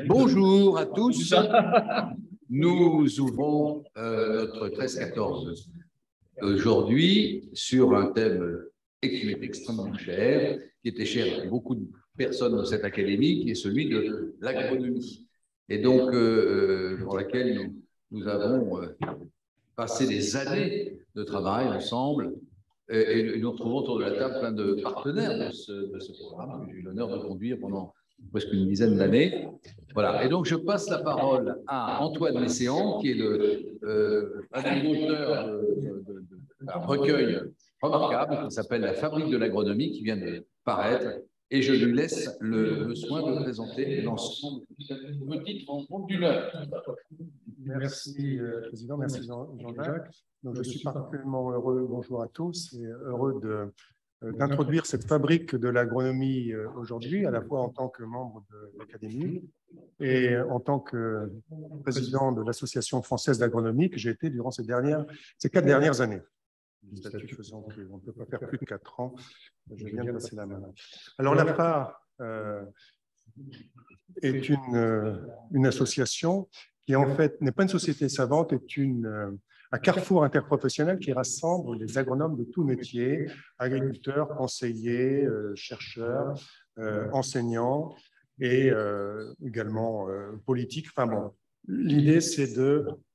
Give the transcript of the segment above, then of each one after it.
Bonjour à tous. Nous ouvrons notre 13-14 aujourd'hui sur un thème qui m'est extrêmement cher, qui était cher à beaucoup de personnes de cette académie, qui est celui de l'agronomie. Et donc, pour laquelle nous avons passé des années de travail ensemble. Et nous retrouvons autour de la table plein de partenaires de ce programme que j'ai eu l'honneur de conduire pendant presque une dizaine d'années. Voilà. Et donc, je passe la parole à Antoine Messéan, qui est un des auteurs d'un recueil remarquable qui s'appelle La fabrique de l'agronomie, qui vient de paraître. Et je lui laisse le soin de présenter l'ensemble de cette petite rencontre d'une heure. Merci, Président. Merci, Jean-Jacques. Donc, je suis particulièrement heureux, bonjour à tous, et heureux d'introduire cette fabrique de l'agronomie aujourd'hui, à la fois en tant que membre de l'Académie et en tant que président de l'Association française d'agronomie que j'ai été durant ces 4 dernières années. Le statut faisant qu'on ne peut pas faire plus de 4 ans, je viens de passer la main. Alors, la FA est une association qui, en fait, n'est pas une société savante, est un carrefour interprofessionnel qui rassemble les agronomes de tout métier, agriculteurs, conseillers, chercheurs, enseignants et également politiques. Enfin bon, l'idée, c'est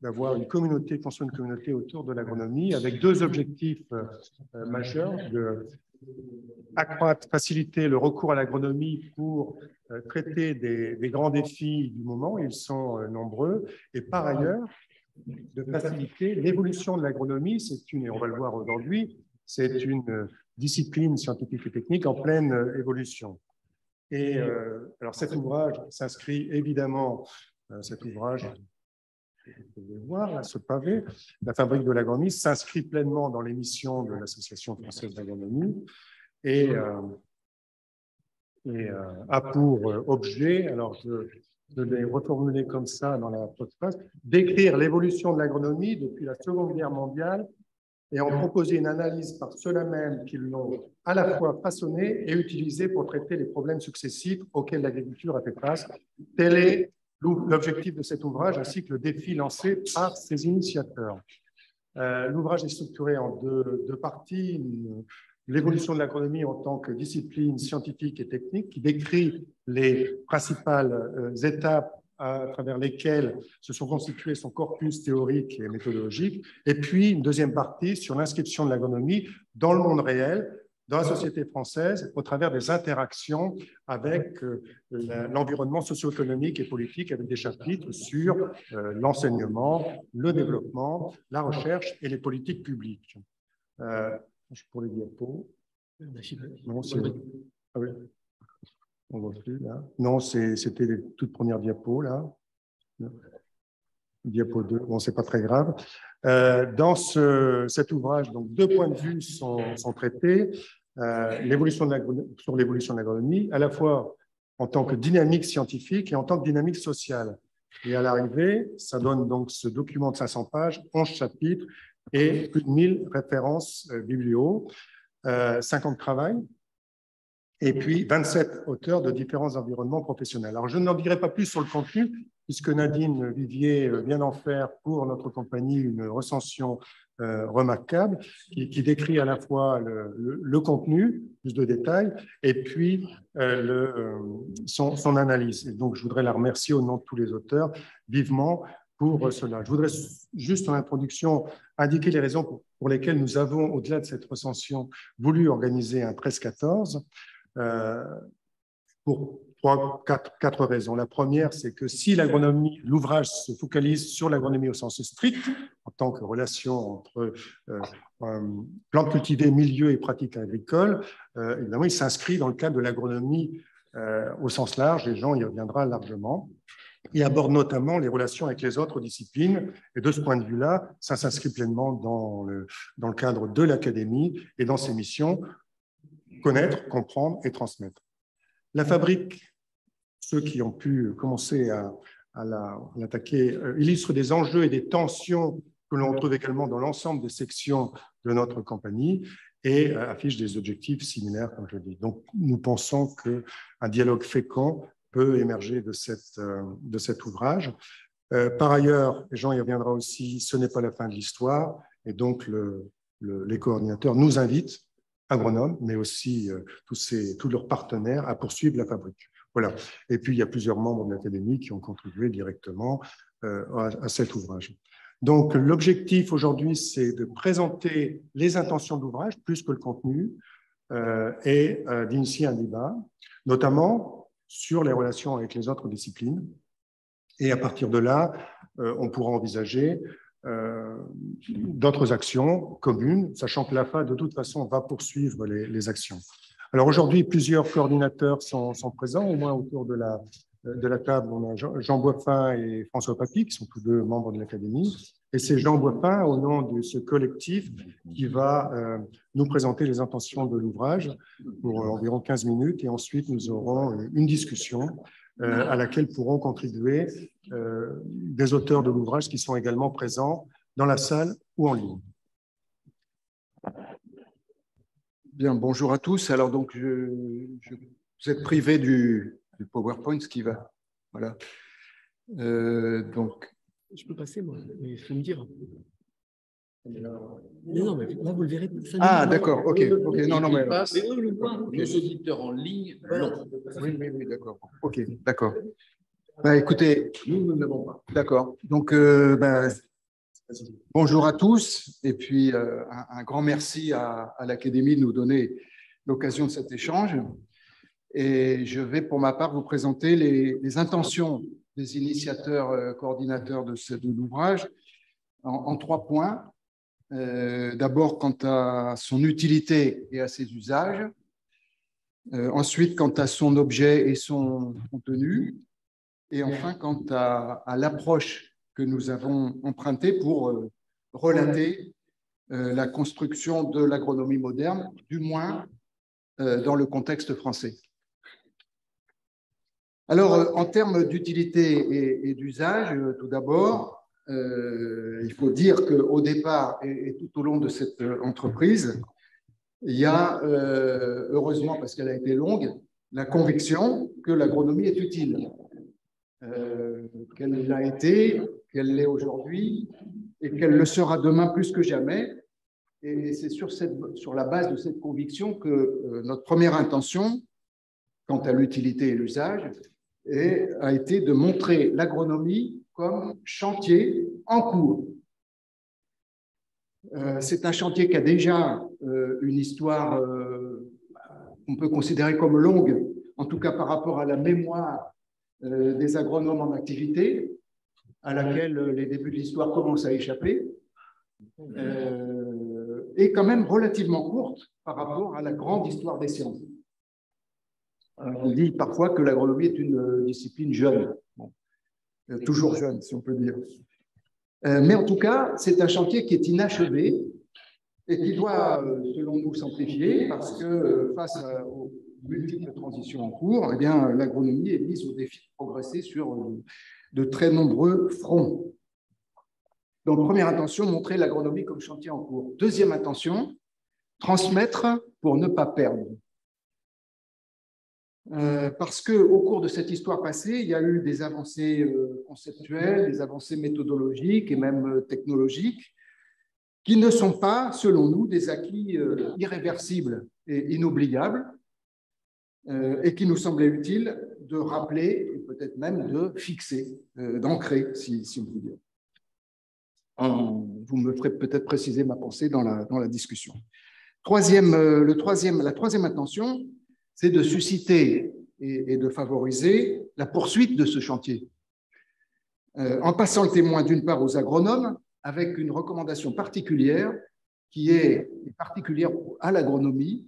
d'avoir une communauté, construire une communauté autour de l'agronomie avec 2 objectifs majeurs, accroître, faciliter le recours à l'agronomie pour traiter des grands défis du moment, ils sont nombreux, et par ailleurs, de faciliter l'évolution de l'agronomie, et on va le voir aujourd'hui, c'est une discipline scientifique et technique en pleine évolution. Et alors cet ouvrage s'inscrit évidemment, cet ouvrage, vous pouvez voir là, ce pavé, La fabrique de l'agronomie, s'inscrit pleinement dans les missions de l'Association française d'agronomie et a pour objet, alors je l'ai reformulé comme ça dans la postface, d'écrire l'évolution de l'agronomie depuis la Seconde Guerre mondiale et en proposer une analyse par ceux-là même qui l'ont à la fois façonné et utilisé pour traiter les problèmes successifs auxquels l'agriculture a fait face. Tel est l'objectif de cet ouvrage ainsi que le défi lancé par ses initiateurs. L'ouvrage est structuré en deux parties. L'évolution de l'agronomie en tant que discipline scientifique et technique qui décrit les principales étapes à travers lesquelles se sont constitués son corpus théorique et méthodologique, et puis une deuxième partie sur l'inscription de l'agronomie dans le monde réel, dans la société française, au travers des interactions avec l'environnement socio-économique et politique, avec des chapitres sur l'enseignement, le développement, la recherche et les politiques publiques. Pour les diapos. Non, ah oui. On voit plus là. Non, c'était les toutes premières diapos là. Diapo 2. Bon, c'est pas très grave. Dans cet ouvrage, donc 2 points de vue sont traités. Sur l'évolution de l'agronomie, à la fois en tant que dynamique scientifique et en tant que dynamique sociale. Et à l'arrivée, ça donne donc ce document de 500 pages, 11 chapitres et plus de 1000 références biblio, 50 travail, et puis 27 auteurs de différents environnements professionnels. Alors, je n'en dirai pas plus sur le contenu, puisque Nadine Vivier vient d'en faire pour notre compagnie une recension remarquable qui décrit à la fois le contenu, plus de détails, et puis son analyse. Et donc, je voudrais la remercier au nom de tous les auteurs vivement pour cela. Je voudrais juste en introduction indiquer les raisons pour lesquelles nous avons, au-delà de cette recension, voulu organiser un 13-14. Pour 4 raisons. La première, c'est que si l'ouvrage se focalise sur l'agronomie au sens strict, en tant que relation entre plantes cultivées, milieu et pratiques agricoles, évidemment, il s'inscrit dans le cadre de l'agronomie au sens large, et Jean y reviendra largement. Il aborde notamment les relations avec les autres disciplines. Et de ce point de vue-là, ça s'inscrit pleinement dans le cadre de l'Académie et dans ses missions, connaître, comprendre et transmettre. La fabrique, ceux qui ont pu commencer à l'attaquer, illustre des enjeux et des tensions que l'on retrouve également dans l'ensemble des sections de notre compagnie. et affiche des objectifs similaires, comme je dis. Donc, nous pensons qu'un dialogue fécond peut émerger de cet ouvrage. Par ailleurs, Jean y reviendra aussi, ce n'est pas la fin de l'histoire, et donc les coordinateurs nous invitent, agronomes, mais aussi tous leurs partenaires, à poursuivre la fabrique. Voilà. Et puis, il y a plusieurs membres de l'Académie qui ont contribué directement à cet ouvrage. Donc, l'objectif aujourd'hui, c'est de présenter les intentions de l'ouvrage, plus que le contenu, et d'initier un débat, notamment sur les relations avec les autres disciplines. Et à partir de là, on pourra envisager d'autres actions communes, sachant que l'AFA, de toute façon, va poursuivre les actions. Alors aujourd'hui, plusieurs coordinateurs sont présents, au moins autour de la table. On a Jean Boiffin et François Papy, qui sont tous deux membres de l'Académie. Et c'est Jean Boiffin, au nom de ce collectif, qui va nous présenter les intentions de l'ouvrage pour environ 15 minutes. Et ensuite, nous aurons une discussion à laquelle pourront contribuer des auteurs de l'ouvrage qui sont également présents dans la salle ou en ligne. Bien, bonjour à tous. Alors, donc, vous êtes privé du PowerPoint, ce qui va. Voilà. Donc, je peux passer, moi, mais il faut me dire. Non, mais là, vous le verrez. Ah, d'accord, ok. Non, mais. Les auditeurs en ligne, non. Oui, d'accord. Ok, d'accord. Bah, écoutez, Nous n'avons pas. d'accord. Donc, bonjour à tous. Et puis, un grand merci à l'Académie de nous donner l'occasion de cet échange. Et je vais, pour ma part, vous présenter les intentions des initiateurs, coordinateurs de l'ouvrage en 3 points. D'abord, quant à son utilité et à ses usages. Ensuite, quant à son objet et son contenu. Et enfin, quant à l'approche que nous avons empruntée pour relater la construction de l'agronomie moderne, du moins dans le contexte français. Alors, en termes d'utilité et d'usage, tout d'abord, il faut dire qu'au départ et tout au long de cette entreprise, il y a, heureusement parce qu'elle a été longue, la conviction que l'agronomie est utile, qu'elle l'a été, qu'elle l'est aujourd'hui et qu'elle le sera demain plus que jamais. Et c'est sur la base de cette conviction que notre première intention, quant à l'utilité et l'usage, a été de montrer l'agronomie comme chantier en cours. C'est un chantier qui a déjà une histoire qu'on peut considérer comme longue, en tout cas par rapport à la mémoire des agronomes en activité, à laquelle les débuts de l'histoire commencent à échapper, et quand même relativement courte par rapport à la grande histoire des sciences. On dit parfois que l'agronomie est une discipline jeune, toujours jeune si on peut dire. Mais en tout cas, c'est un chantier qui est inachevé et qui doit, selon nous, s'amplifier parce que face aux multiples transitions en cours, eh bien, l'agronomie est mise au défi de progresser sur de très nombreux fronts. Donc, première intention, montrer l'agronomie comme chantier en cours. Deuxième intention, transmettre pour ne pas perdre. Parce qu'au cours de cette histoire passée, il y a eu des avancées conceptuelles, des avancées méthodologiques et même technologiques qui ne sont pas, selon nous, des acquis irréversibles et inoubliables et qui nous semblait utile de rappeler et peut-être même de fixer, d'ancrer, si on peut dire. Vous me ferez peut-être préciser ma pensée dans la discussion. La troisième intention, c'est de susciter et de favoriser la poursuite de ce chantier, en passant le témoin d'une part aux agronomes, avec une recommandation particulière qui est particulière à l'agronomie,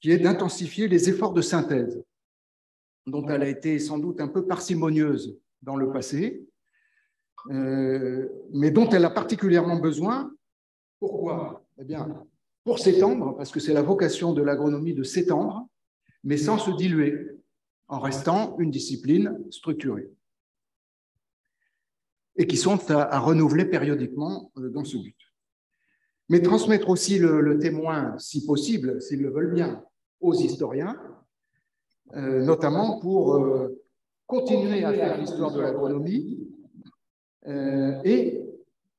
qui est d'intensifier les efforts de synthèse, dont elle a été sans doute un peu parcimonieuse dans le passé, mais dont elle a particulièrement besoin. Pourquoi? Eh bien, pour s'étendre, parce que c'est la vocation de l'agronomie de s'étendre, mais sans se diluer, en restant une discipline structurée, et qui sont à renouveler périodiquement dans ce but. mais transmettre aussi le témoin, si possible, s'ils le veulent bien, aux historiens, notamment pour continuer à faire l'histoire de l'agronomie et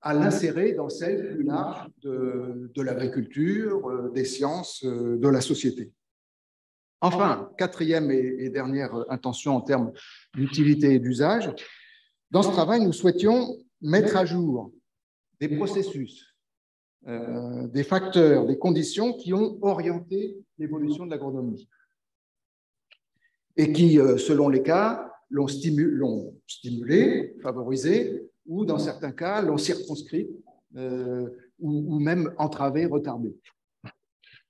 à l'insérer dans celle plus large de l'agriculture, des sciences, de la société. Enfin, quatrième et dernière intention en termes d'utilité et d'usage, dans ce travail, nous souhaitions mettre à jour des processus, des facteurs, des conditions qui ont orienté l'évolution de l'agronomie et qui, selon les cas, l'ont stimulé, favorisé, ou dans certains cas, l'ont circonscrit ou même entravé, retardé.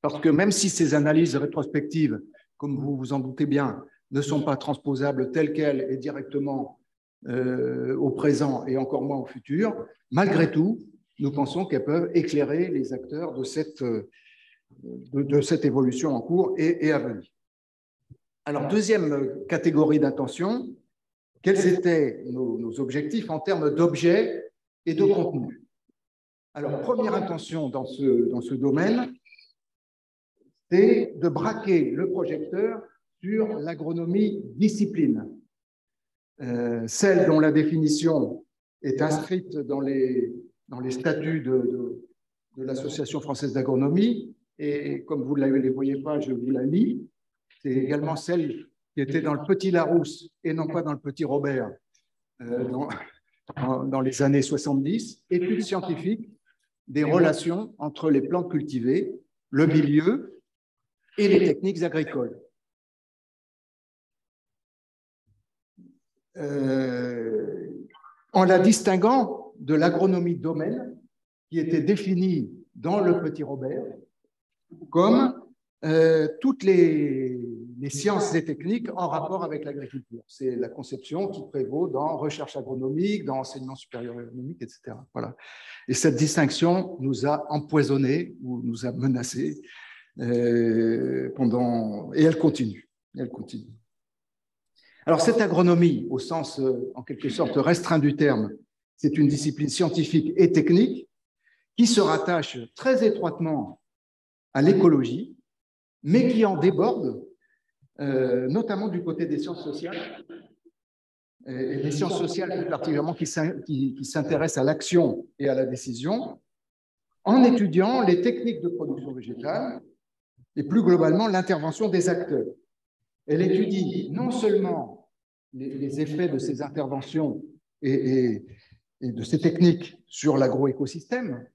Parce que même si ces analyses rétrospectives, comme vous vous en doutez bien, ne sont pas transposables telles quelles et directement au présent et encore moins au futur, malgré tout, nous pensons qu'elles peuvent éclairer les acteurs de cette évolution en cours et à venir. Alors, deuxième catégorie d'intention, quels étaient nos objectifs en termes d'objets et de contenu? Alors, première intention dans ce domaine, c'est de braquer le projecteur sur l'agronomie discipline, celle dont la définition est inscrite dans les statuts de l'Association française d'agronomie, et comme vous ne les voyez pas, je vous la lis. C'est également celle qui était dans le Petit Larousse et non pas dans le Petit Robert dans les années 70, études scientifiques des relations entre les plantes cultivées, le milieu et les techniques agricoles. En la distinguant de l'agronomie de domaine qui était définie dans le Petit Robert comme toutes les sciences et techniques en rapport avec l'agriculture. C'est la conception qui prévaut dans recherche agronomique, dans enseignement supérieur agronomique, etc. Voilà. Et cette distinction nous a empoisonnés ou nous a menacés et elle continue. Alors cette agronomie, au sens en quelque sorte restreint du terme, c'est une discipline scientifique et technique qui se rattache très étroitement à l'écologie, mais qui en déborde, notamment du côté des sciences sociales, et les sciences sociales plus particulièrement qui s'intéressent à l'action et à la décision, en étudiant les techniques de production végétale et plus globalement l'intervention des acteurs. Elle étudie non seulement les effets de ces interventions et de ces techniques sur l'agroécosystème,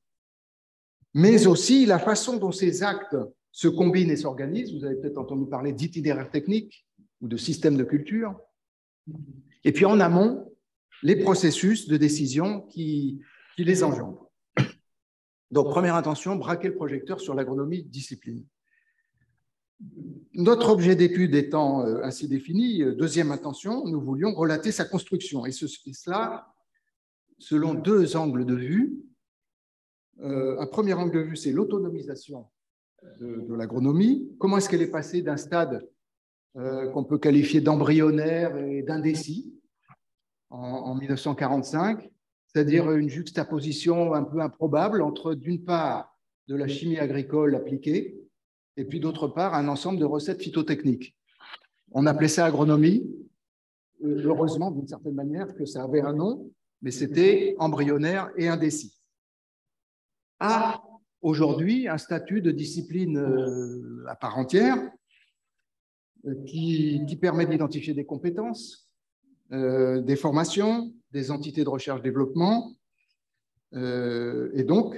mais aussi la façon dont ces actes se combinent et s'organisent. Vous avez peut-être entendu parler d'itinéraires techniques ou de systèmes de culture. Et puis en amont, les processus de décision qui les engendrent. Donc, première intention, braquer le projecteur sur l'agronomie discipline. Notre objet d'étude étant ainsi défini, deuxième intention, nous voulions relater sa construction. Et cela selon deux angles de vue. Un premier angle de vue, c'est l'autonomisation de l'agronomie. Comment est-ce qu'elle est passée d'un stade qu'on peut qualifier d'embryonnaire et d'indécis en 1945, c'est-à-dire une juxtaposition un peu improbable entre, d'une part, de la chimie agricole appliquée, et puis d'autre part, un ensemble de recettes phytotechniques. On appelait ça agronomie, heureusement, d'une certaine manière, que ça avait un nom, mais c'était embryonnaire et indécis. A aujourd'hui un statut de discipline à part entière qui permet d'identifier des compétences, des formations, des entités de recherche-développement et donc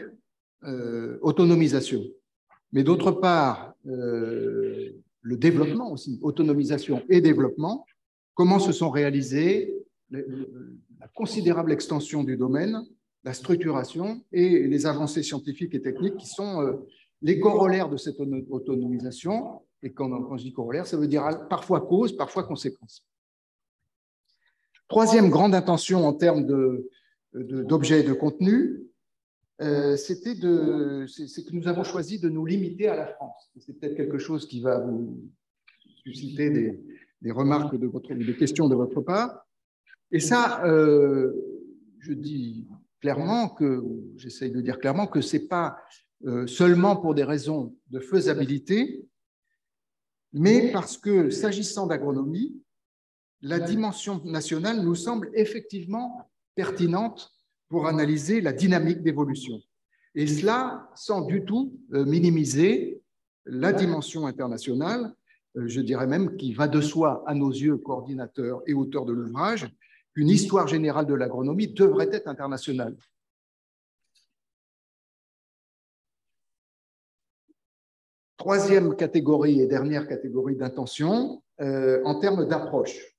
autonomisation. Mais d'autre part, le développement aussi, autonomisation et développement, comment se sont réalisés la considérable extension du domaine, la structuration et les avancées scientifiques et techniques qui sont les corollaires de cette autonomisation. Et quand je dis corollaire, ça veut dire parfois cause, parfois conséquence. Troisième grande intention en termes d'objets et de contenu, c'est que nous avons choisi de nous limiter à la France. C'est peut-être quelque chose qui va vous susciter des remarques, des questions de votre part. Et ça, je dis clairement j'essaye de dire clairement que ce n'est pas seulement pour des raisons de faisabilité, mais parce que, s'agissant d'agronomie, la dimension nationale nous semble effectivement pertinente pour analyser la dynamique d'évolution. Et cela sans du tout minimiser la dimension internationale, je dirais même qu'il va de soi, à nos yeux, coordinateurs et auteurs de l'ouvrage, qu'une histoire générale de l'agronomie devrait être internationale. Troisième catégorie et dernière catégorie d'intention, en termes d'approche.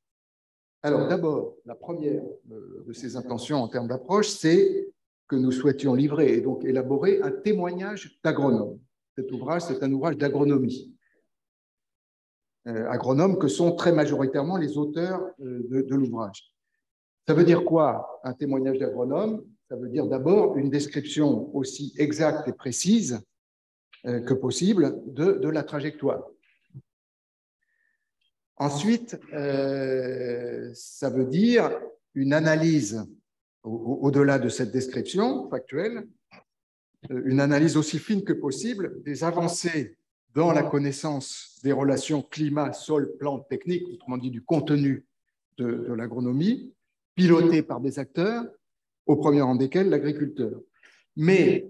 Alors d'abord, la première de ces intentions en termes d'approche, c'est que nous souhaitions livrer et donc élaborer un témoignage d'agronome. Cet ouvrage, c'est un ouvrage d'agronomie. Agronomes que sont très majoritairement les auteurs de l'ouvrage. Ça veut dire quoi, un témoignage d'agronome? Ça veut dire d'abord une description aussi exacte et précise que possible de la trajectoire. Ensuite, ça veut dire une analyse, au-delà de cette description factuelle, une analyse aussi fine que possible des avancées dans la connaissance des relations climat, sol, plantes, techniques, autrement dit du contenu de l'agronomie, pilotée par des acteurs, au premier rang desquels l'agriculteur. Mais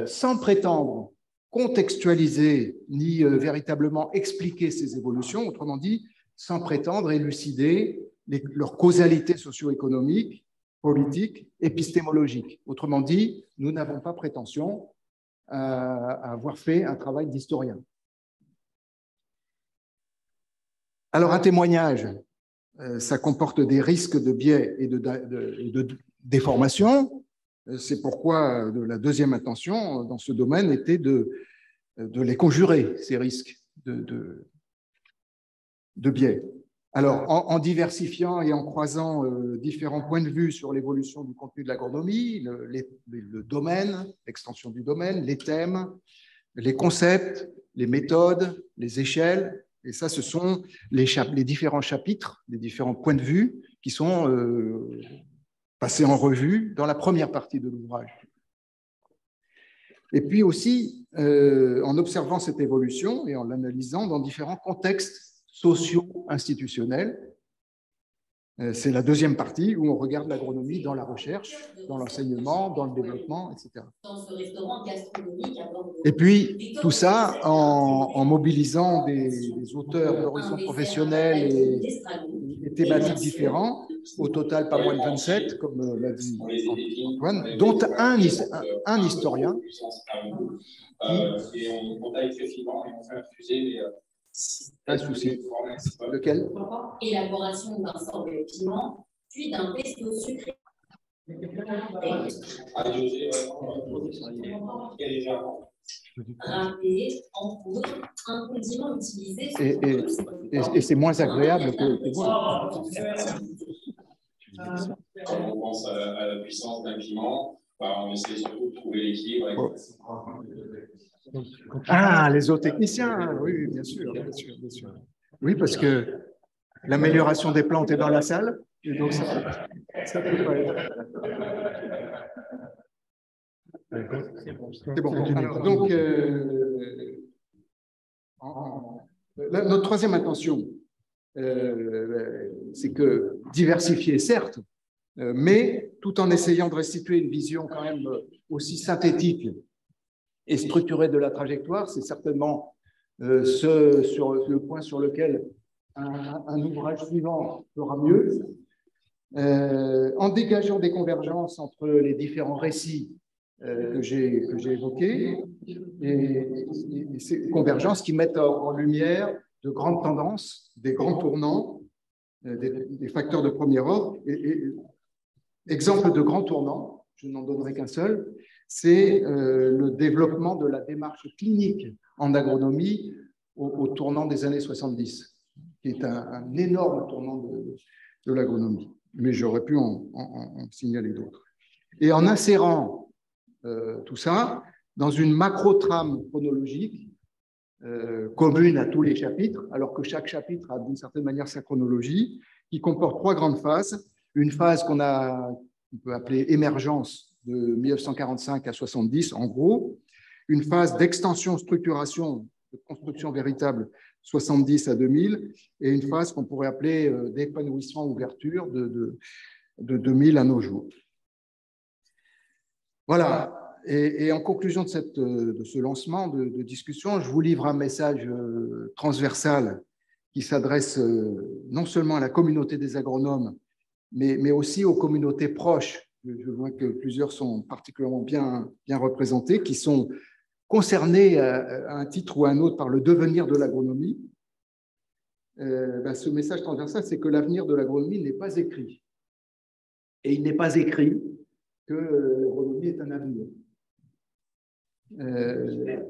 sans prétendre contextualiser ni véritablement expliquer ces évolutions, autrement dit, sans prétendre élucider leurs causalités socio-économiques, politiques, épistémologiques. Autrement dit, nous n'avons pas prétention à avoir fait un travail d'historien. Alors, un témoignage, ça comporte des risques de biais et de déformation. C'est pourquoi la deuxième intention dans ce domaine était de les conjurer, ces risques de biais. Alors, en diversifiant et en croisant différents points de vue sur l'évolution du contenu de l'agronomie, le domaine, l'extension du domaine, les thèmes, les concepts, les méthodes, les échelles, et ça, ce sont les différents chapitres, les différents points de vue qui sont passés en revue dans la première partie de l'ouvrage. Et puis aussi, en observant cette évolution et en l'analysant dans différents contextes socio-institutionnels, c'est la deuxième partie où on regarde l'agronomie dans la recherche, dans l'enseignement, dans le développement, etc. Et puis, tout ça en mobilisant des auteurs d'horizons professionnels et thématiques différents, au total pas moins de 27, comme l'a dit Antoine, dont un historien. Et on contacte très finement et on fait infuser un souci. Lequel? Élaboration d'un sort de piment, puis d'un pesto sucré. Râpé, en poudre, un condiment utilisé. Et c'est moins agréable que moi. Quand on pense à la puissance d'un piment, on essaie surtout de trouver l'équilibre. Ah, les zootechniciens, oui, bien sûr, bien sûr, bien sûr. Oui, parce que l'amélioration des plantes est dans la salle, et donc ça peut pas être. C'est bon. Alors, donc, notre troisième intention, c'est que diversifier, certes, mais tout en essayant de restituer une vision quand même aussi synthétique et structurée de la trajectoire, c'est certainement le point sur lequel un ouvrage suivant fera mieux. En dégageant des convergences entre les différents récits que j'ai évoqués, et ces convergences qui mettent en lumière de grandes tendances, des grands tournants, des facteurs de premier ordre. Exemple de grands tournants, je n'en donnerai qu'un seul, c'est le développement de la démarche clinique en agronomie au tournant des années 70, qui est un énorme tournant de l'agronomie. Mais j'aurais pu en signaler d'autres. Et en insérant tout ça dans une macro-trame chronologique commune à tous les chapitres, alors que chaque chapitre a d'une certaine manière sa chronologie, qui comporte trois grandes phases. Une phase qu'on peut appeler émergence de 1945 à 70, en gros, une phase d'extension, structuration, de construction véritable 70 à 2000, et une phase qu'on pourrait appeler d'épanouissement, ouverture de 2000 à nos jours. Voilà. Et en conclusion de ce lancement de discussion, je vous livre un message transversal qui s'adresse non seulement à la communauté des agronomes, mais aussi aux communautés proches. Je vois que plusieurs sont particulièrement bien représentés, qui sont concernés à un titre ou à un autre par le devenir de l'agronomie. Ce message transversal, c'est que l'avenir de l'agronomie n'est pas écrit. Et il n'est pas écrit que l'agronomie est un avenir.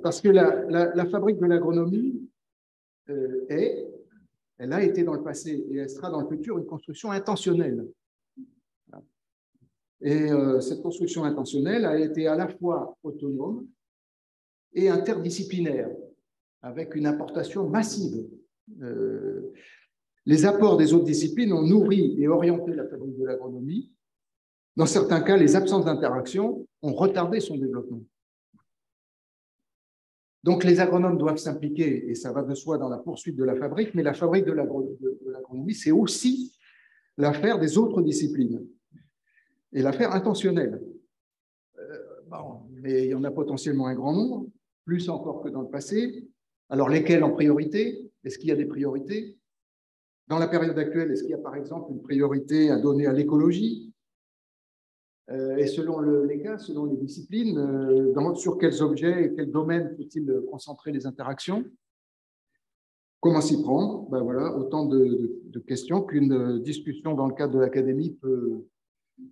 Parce que la fabrique de l'agronomie elle a été dans le passé et elle sera dans le futur une construction intentionnelle. Et cette construction intentionnelle a été à la fois autonome et interdisciplinaire, avec une importation massive. Les apports des autres disciplines ont nourri et orienté la fabrique de l'agronomie. Dans certains cas, les absences d'interaction ont retardé son développement. Donc, les agronomes doivent s'impliquer, et ça va de soi dans la poursuite de la fabrique, mais la fabrique de l'agronomie, c'est aussi l'affaire des autres disciplines, et l'affaire intentionnelle. Mais il y en a potentiellement un grand nombre, plus encore que dans le passé. Alors, lesquelles en priorité? Est-ce qu'il y a des priorités? Dans la période actuelle, est-ce qu'il y a par exemple une priorité à donner à l'écologie? Et selon les cas, selon les disciplines, sur quels objets et quels domaines faut-il concentrer les interactions? Comment s'y prendre? Voilà, autant de questions qu'une discussion dans le cadre de l'académie peut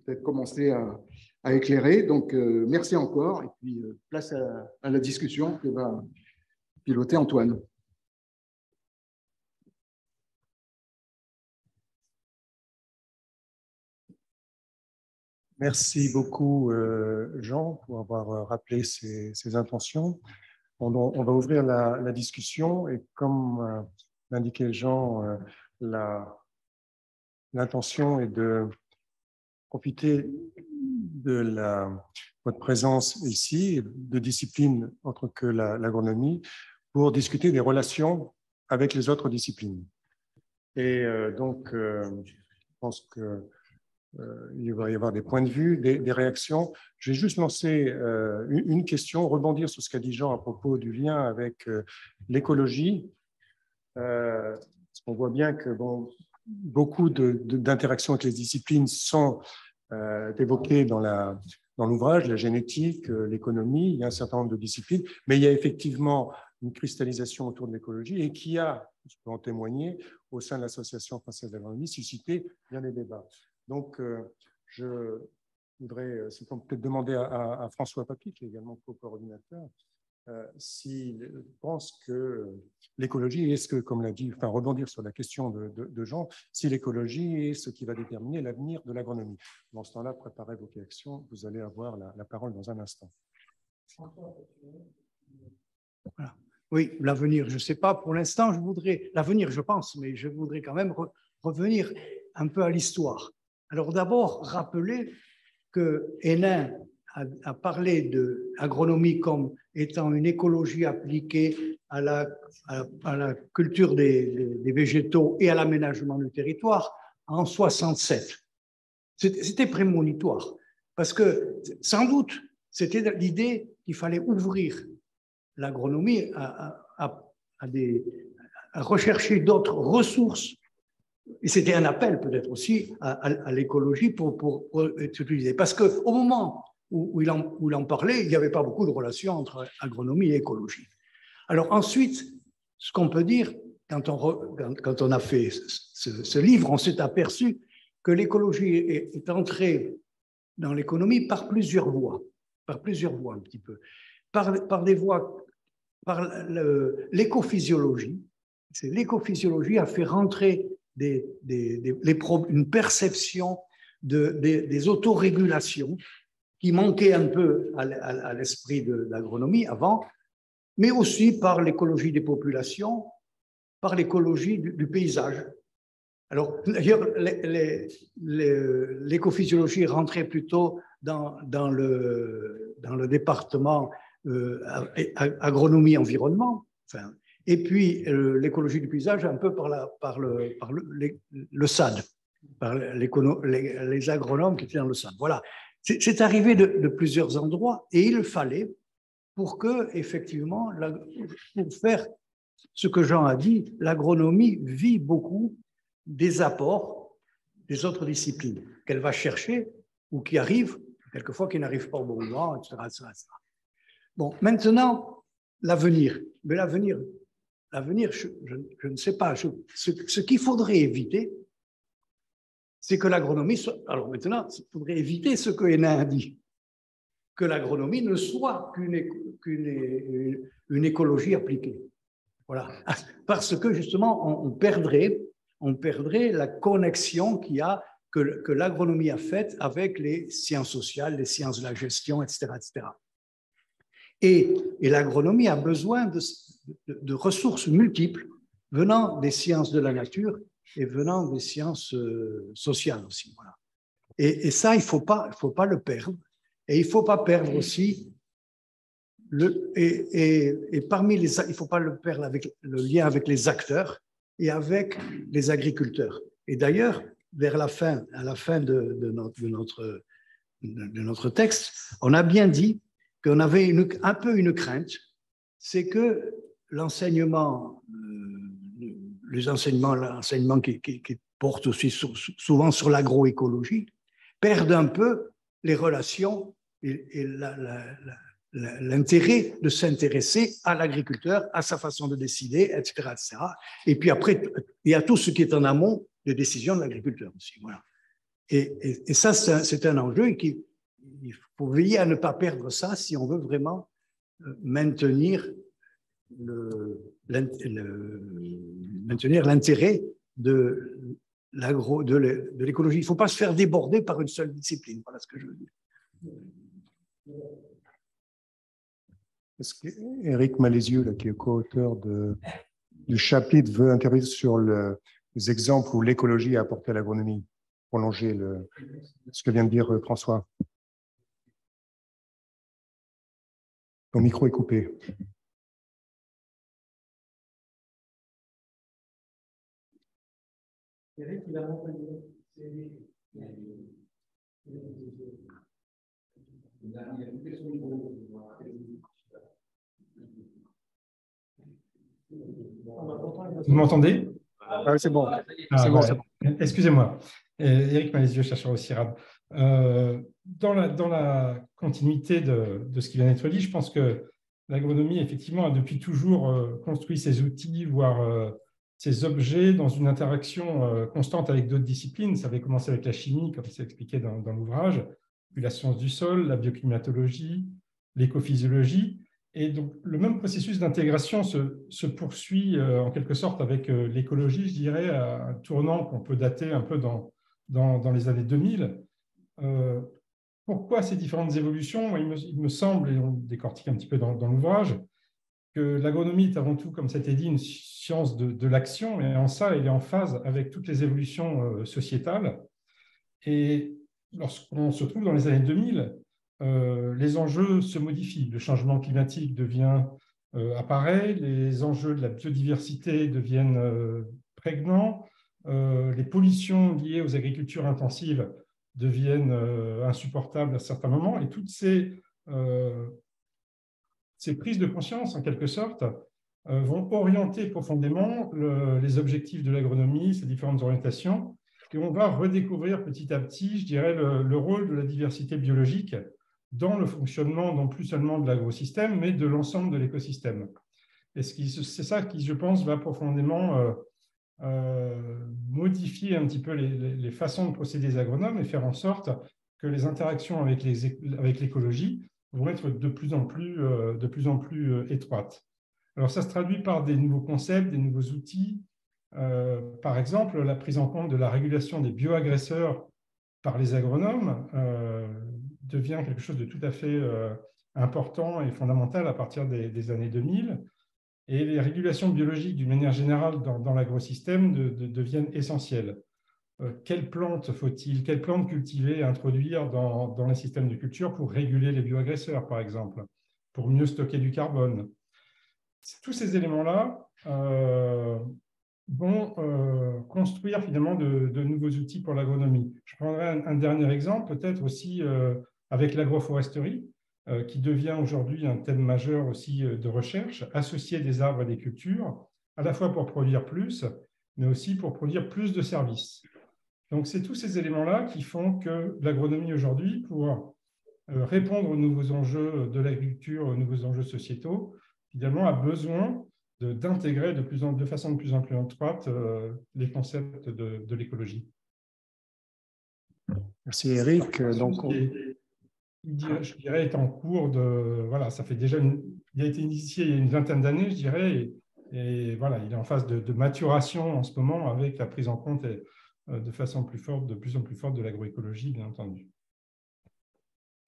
peut-être commencer à éclairer. Donc, merci encore. Et puis, place à la discussion que va piloter Antoine. Merci beaucoup, Jean, pour avoir rappelé ces intentions. On va ouvrir la discussion et comme l'indiquait Jean, l'intention est de profiter de votre présence ici, de disciplines autres que l'agronomie, pour discuter des relations avec les autres disciplines. Et donc, je pense que il va y avoir des points de vue, des réactions. Je vais juste lancer une question, rebondir sur ce qu'a dit Jean à propos du lien avec l'écologie. Parce qu'on voit bien que beaucoup d'interactions avec les disciplines sont évoquées dans l'ouvrage, la génétique, l'économie, il y a un certain nombre de disciplines, mais il y a effectivement une cristallisation autour de l'écologie et qui a, je peux en témoigner, au sein de l'Association française d'agronomie, suscité bien des débats. Donc, je voudrais peut-être demander à François Papy, qui est également co-coordinateur, s'il pense que l'écologie est ce que, comme l'a dit, rebondir sur la question de Jean, si l'écologie est ce qui va déterminer l'avenir de l'agronomie. Dans ce temps-là, préparez vos questions, vous allez avoir la parole dans un instant. Voilà. Oui, l'avenir, je ne sais pas, pour l'instant, l'avenir, je pense, mais je voudrais quand même revenir un peu à l'histoire. Alors d'abord, rappeler que Hénin a parlé de l'agronomie comme étant une écologie appliquée à la culture des végétaux et à l'aménagement du territoire en 67. C'était prémonitoire, parce que sans doute, c'était l'idée qu'il fallait ouvrir l'agronomie à rechercher d'autres ressources. Et c'était un appel peut-être aussi à l'écologie pour utiliser. Parce qu'au moment où il en parlait, il n'y avait pas beaucoup de relations entre agronomie et écologie. Alors ensuite, ce qu'on peut dire, quand on a fait ce livre, on s'est aperçu que l'écologie est entrée dans l'économie par plusieurs voies un petit peu. Par des voies, par l'écophysiologie. L'écophysiologie a fait rentrer une perception des autorégulations qui manquaient un peu à l'esprit de l'agronomie avant, mais aussi par l'écologie des populations, par l'écologie du paysage. Alors, d'ailleurs, l'écophysiologie rentrait plutôt dans le département agronomie, environnement, enfin, et puis l'écologie du paysage un peu par le SAD, par les agronomes qui étaient dans le SAD. Voilà, c'est arrivé de plusieurs endroits et il fallait pour que, effectivement, pour faire ce que Jean a dit, l'agronomie vit beaucoup des apports des autres disciplines qu'elle va chercher ou qui arrivent, quelquefois qui n'arrivent pas au bon moment, etc., etc., etc. Bon, maintenant, l'avenir. Mais l'avenir, je ne sais pas. Ce qu'il faudrait éviter, c'est que l'agronomie soit... Alors maintenant, il faudrait éviter ce que Hénin a dit, que l'agronomie ne soit qu'une écologie appliquée. Voilà. Parce que justement, on perdrait la connexion que l'agronomie a faite avec les sciences sociales, les sciences de la gestion, etc., etc. Et l'agronomie a besoin de ressources multiples venant des sciences de la nature et venant des sciences sociales aussi. Voilà. Et ça, il ne faut pas le perdre. Et il ne faut pas perdre aussi parmi il ne faut pas le perdre avec le lien avec les acteurs et avec les agriculteurs. Et d'ailleurs, à la fin de notre texte, on a bien dit qu'on avait un peu une crainte, c'est que l'enseignement qui porte aussi souvent sur l'agroécologie perde un peu les relations et l'intérêt de s'intéresser à l'agriculteur, à sa façon de décider, etc., etc. Et puis après, il y a tout ce qui est en amont des décisions de l'agriculteur aussi. Voilà. Et ça, c'est un enjeu et il faut veiller à ne pas perdre ça si on veut vraiment maintenir l'intérêt de l'écologie. Il ne faut pas se faire déborder par une seule discipline. Voilà ce que je veux dire. Est-ce qu'Éric Malézieux, qui est co-auteur du chapitre, veut intervenir sur les exemples où l'écologie a apporté à l'agronomie, prolonger ce que vient de dire François? Ton micro est coupé. Eric, il a montré. Vous m'entendez? Ah, c'est bon. Ah, bon, ouais. Bon. Excusez-moi. Éric Malézieux, chercheur au CIRAD. Dans la continuité de ce qui vient d'être dit, je pense que l'agronomie, effectivement, a depuis toujours construit ses outils, voire ces objets dans une interaction constante avec d'autres disciplines. Ça avait commencé avec la chimie, comme c'est expliqué dans l'ouvrage, puis la science du sol, la bioclimatologie, l'écophysiologie. Et donc, le même processus d'intégration se poursuit en quelque sorte avec l'écologie, je dirais, à un tournant qu'on peut dater un peu dans les années 2000. Pourquoi ces différentes évolutions? Il me semble, et on décortique un petit peu dans l'ouvrage, que l'agronomie est avant tout, comme ça a été dit, une science de l'action, et en ça, elle est en phase avec toutes les évolutions sociétales. Et lorsqu'on se trouve dans les années 2000, les enjeux se modifient. Le changement climatique apparaît, les enjeux de la biodiversité deviennent prégnants, les pollutions liées aux agricultures intensives deviennent insupportables à certains moments, et toutes ces prises de conscience, en quelque sorte, vont orienter profondément les objectifs de l'agronomie, ces différentes orientations, et on va redécouvrir petit à petit, je dirais, le rôle de la diversité biologique dans le fonctionnement, non plus seulement de l'agrosystème, mais de l'ensemble de l'écosystème. Et c'est ça qui, je pense, va profondément modifier un petit peu les façons de procéder des agronomes et faire en sorte que les interactions avec l'écologie vont être de plus en plus étroites. Alors, ça se traduit par des nouveaux concepts, des nouveaux outils. Par exemple, la prise en compte de la régulation des bioagresseurs par les agronomes devient quelque chose de tout à fait important et fondamental à partir des années 2000. Et les régulations biologiques, d'une manière générale, dans l'agrosystème deviennent essentielles. Quelles plantes cultiver et introduire dans les systèmes de culture pour réguler les bioagresseurs, par exemple? pour mieux stocker du carbone. Tous ces éléments-là vont construire finalement de nouveaux outils pour l'agronomie. Je prendrai un dernier exemple, peut-être aussi avec l'agroforesterie, qui devient aujourd'hui un thème majeur aussi de recherche, associer des arbres à des cultures, à la fois pour produire plus, mais aussi pour produire plus de services. Donc, c'est tous ces éléments-là qui font que l'agronomie aujourd'hui, pour répondre aux nouveaux enjeux de l'agriculture, aux nouveaux enjeux sociétaux, finalement, a besoin d'intégrer de façon de plus en plus étroite les concepts de l'écologie. Merci Eric. Donc, je dirais, est en cours de… Voilà, ça fait déjà… il a été initié il y a une vingtaine d'années, je dirais, et voilà, il est en phase de maturation en ce moment avec la prise en compte de façon plus forte, de plus en plus forte de l'agroécologie, bien entendu.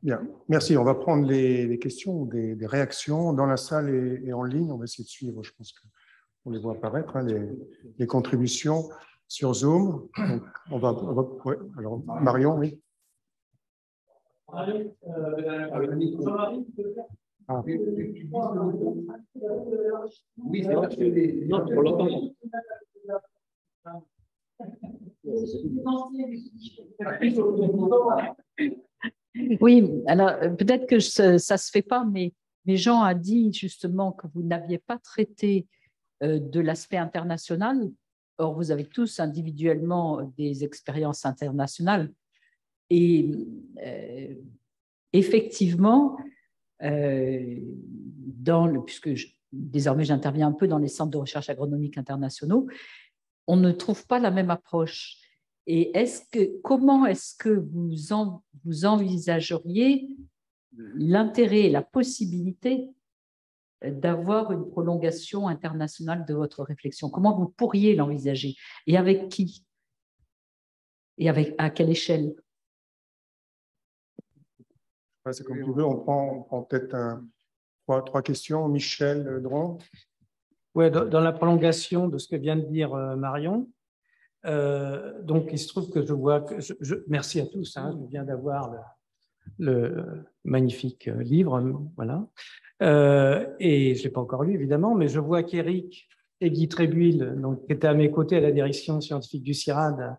Bien, merci. On va prendre les questions ou des réactions dans la salle et en ligne. On va essayer de suivre, je pense qu'on les voit apparaître, hein, les contributions sur Zoom. Donc, ouais. Alors, Marion, oui. Ah. Oui, c'est vrai que non, pour l'entendre. Oui, alors peut-être que ça ne se fait pas, mais Jean a dit justement que vous n'aviez pas traité de l'aspect international. Or, vous avez tous individuellement des expériences internationales. Et effectivement, puisque désormais j'interviens un peu dans les centres de recherche agronomique internationaux, on ne trouve pas la même approche. Et comment est-ce que vous envisageriez l'intérêt et la possibilité d'avoir une prolongation internationale de votre réflexion? Comment vous pourriez l'envisager? Et avec qui? Et à quelle échelle? C'est comme tu veux, on prend peut-être trois questions. Michel Dron. Oui, dans la prolongation de ce que vient de dire Marion, donc il se trouve que je vois que merci à tous, hein, je viens d'avoir le magnifique livre, voilà, et je ne l'ai pas encore lu évidemment, mais je vois qu'Éric et Guy Trébuil, donc, qui étaient à mes côtés à la direction scientifique du CIRAD,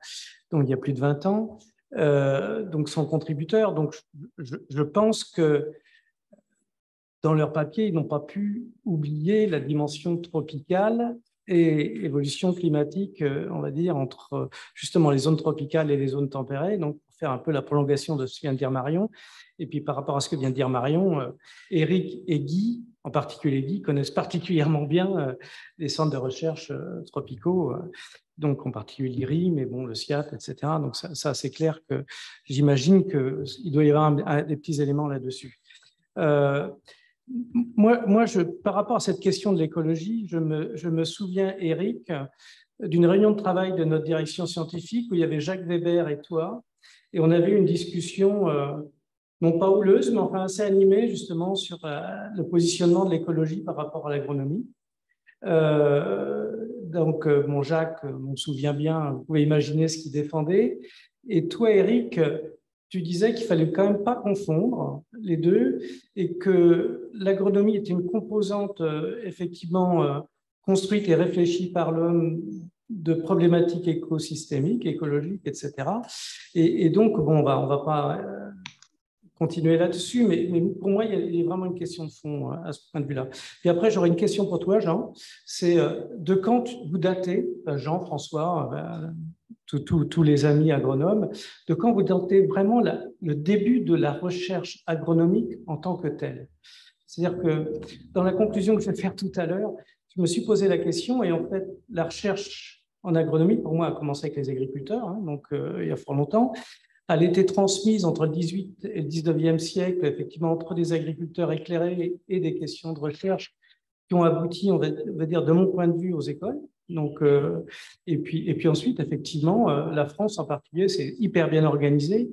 donc il y a plus de 20 ans, donc sont contributeurs. Donc je pense que dans leur papier, ils n'ont pas pu oublier la dimension tropicale et évolution climatique, on va dire, entre justement les zones tropicales et les zones tempérées. Donc, pour faire un peu la prolongation de ce que vient de dire Marion. Et puis, par rapport à ce que vient de dire Marion, Éric et Guy, en particulier Guy, connaissent particulièrement bien les centres de recherche tropicaux, donc en particulier l'IRI, mais bon, le SIAT, etc. Donc, ça c'est clair que j'imagine qu'il doit y avoir des petits éléments là-dessus. Moi, par rapport à cette question de l'écologie, je me souviens, Eric, d'une réunion de travail de notre direction scientifique où il y avait Jacques Weber et toi, et on avait une discussion, non pas houleuse, mais enfin assez animée, justement, sur le positionnement de l'écologie par rapport à l'agronomie. Donc, bon, Jacques, on me souvient bien, vous pouvez imaginer ce qu'il défendait. Et toi, Eric, tu disais qu'il ne fallait quand même pas confondre les deux et que l'agronomie était une composante effectivement construite et réfléchie par l'homme de problématiques écosystémiques, écologiques, etc. Et donc, bon, on va pas continuer là-dessus, mais pour moi, il y a vraiment une question de fond à ce point de vue-là. Puis après, j'aurais une question pour toi, Jean. C'est de quand vous datez, Jean, François, tous les amis agronomes, de quand vous datez vraiment le début de la recherche agronomique en tant que telle? C'est-à-dire que dans la conclusion que je vais faire tout à l'heure, je me suis posé la question et en fait, la recherche en agronomie, pour moi, a commencé avec les agriculteurs, hein, donc il y a fort longtemps. Elle était transmise entre le 18 et le 19e siècle, effectivement, entre des agriculteurs éclairés et des questions de recherche qui ont abouti, on va dire, de mon point de vue, aux écoles. Donc, et puis ensuite, effectivement, la France en particulier, c'est hyper bien organisé,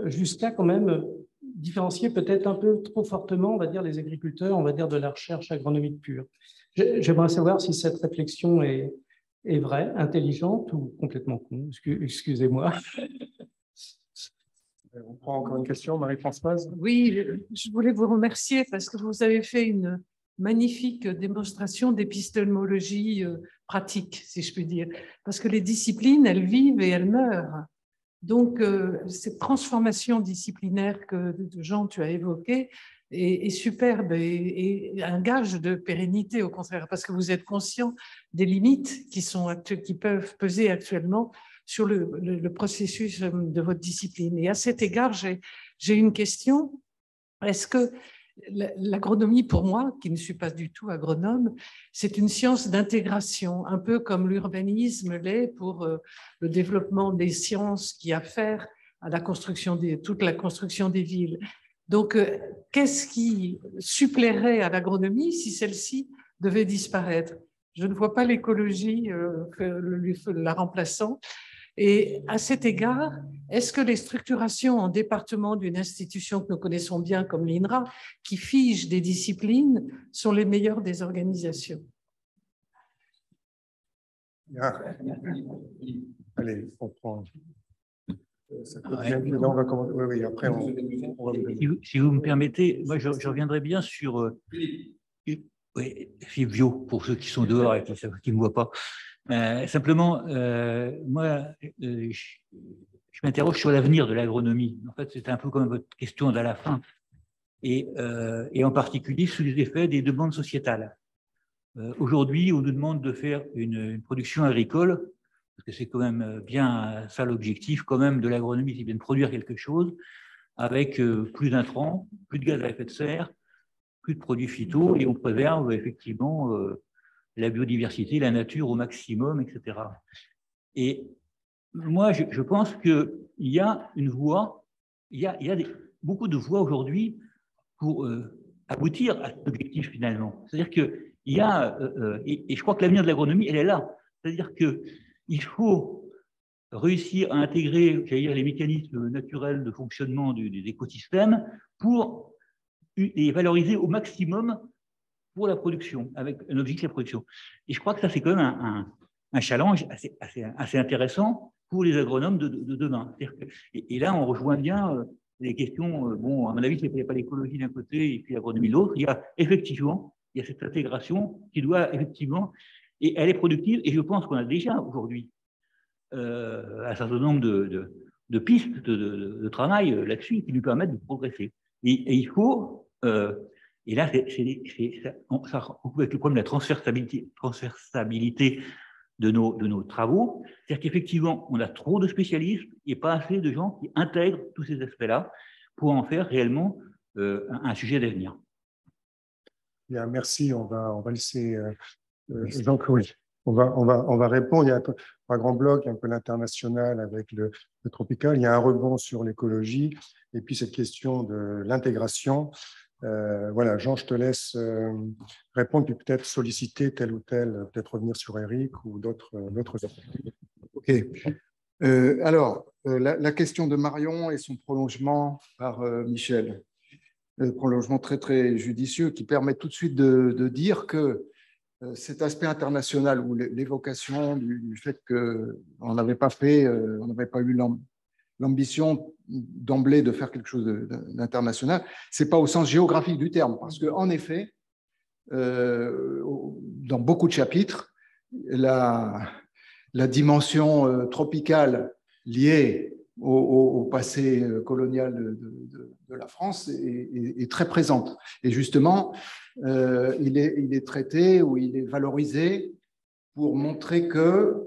jusqu'à quand même différencier peut-être un peu trop fortement, on va dire, les agriculteurs, on va dire, de la recherche agronomique pure. J'aimerais savoir si cette réflexion est vraie, intelligente ou complètement con. Excusez-moi. On prend encore une question, Marie-Françoise. Oui, je voulais vous remercier parce que vous avez fait une magnifique démonstration d'épistémologie pratique, si je puis dire. Parce que les disciplines, elles vivent et elles meurent. Donc, cette transformation disciplinaire que, Jean, tu as évoquée est superbe et un gage de pérennité, au contraire, parce que vous êtes conscient des limites qui peuvent peser actuellement sur le processus de votre discipline. Et à cet égard, j'ai une question. Est-ce que l'agronomie, pour moi, qui ne suis pas du tout agronome, c'est une science d'intégration, un peu comme l'urbanisme l'est pour le développement des sciences qui a affaire à la construction toute la construction des villes. Donc, qu'est-ce qui suppléerait à l'agronomie si celle-ci devait disparaître? Je ne vois pas l'écologie la remplaçant. Et à cet égard, est-ce que les structurations en département d'une institution que nous connaissons bien comme l'INRA, qui fige des disciplines, sont les meilleures des organisations? Allez, on prend. Là, on va commencer. Oui, après, on va si vous me permettez, moi, je reviendrai bien sur Philippe Viau, pour ceux qui sont dehors et qui ne me voient pas. Simplement, moi, je m'interroge sur l'avenir de l'agronomie. En fait, c'est un peu comme votre question d'à la fin, et en particulier sous les effets des demandes sociétales. Aujourd'hui, on nous demande de faire une production agricole, parce que c'est quand même bien ça l'objectif quand même de l'agronomie, c'est bien de produire quelque chose avec plus d'intrants, plus de gaz à effet de serre, plus de produits phyto, et on préserve effectivement la biodiversité, la nature au maximum, etc. Et moi, je pense qu'il y a une voie, il y a beaucoup de voies aujourd'hui pour aboutir à cet objectif finalement. C'est-à-dire qu'il y a, et je crois que l'avenir de l'agronomie, elle est là. C'est-à-dire qu'il faut réussir à intégrer, j'allais dire, les mécanismes naturels de fonctionnement des écosystèmes pour les valoriser au maximum pour la production, avec un objectif de la production. Et je crois que ça, c'est quand même un challenge assez intéressant pour les agronomes de demain. Et là, on rejoint bien les questions, bon, à mon avis, il n'y a pas l'écologie d'un côté et puis l'agronomie de l'autre. Il y a effectivement, cette intégration qui doit effectivement, et elle est productive, et je pense qu'on a déjà aujourd'hui un certain nombre de pistes de travail là-dessus qui nous permettent de progresser. Et il faut... et là, ça recoupe avec le problème de la transversabilité de nos travaux. C'est-à-dire qu'effectivement, on a trop de spécialistes et pas assez de gens qui intègrent tous ces aspects-là pour en faire réellement un sujet d'avenir. Bien, merci. On va laisser Jean-Claude. On va répondre. Il y a un grand bloc, un peu l'international avec le tropical. Il y a un rebond sur l'écologie et puis cette question de l'intégration. Voilà, Jean, je te laisse répondre, puis peut-être solliciter tel ou tel, peut-être revenir sur Eric ou d'autres aspects. OK. Alors, la question de Marion et son prolongement par Michel. Le prolongement très, très judicieux qui permet tout de suite de dire que cet aspect international ou l'évocation du fait qu'on n'avait pas on n'avait pas eu l'ambition d'emblée de faire quelque chose d'international, ce n'est pas au sens géographique du terme, parce qu'en effet, dans beaucoup de chapitres, la dimension tropicale liée au passé colonial de la France est très présente. Et justement, il est traité ou il est valorisé pour montrer que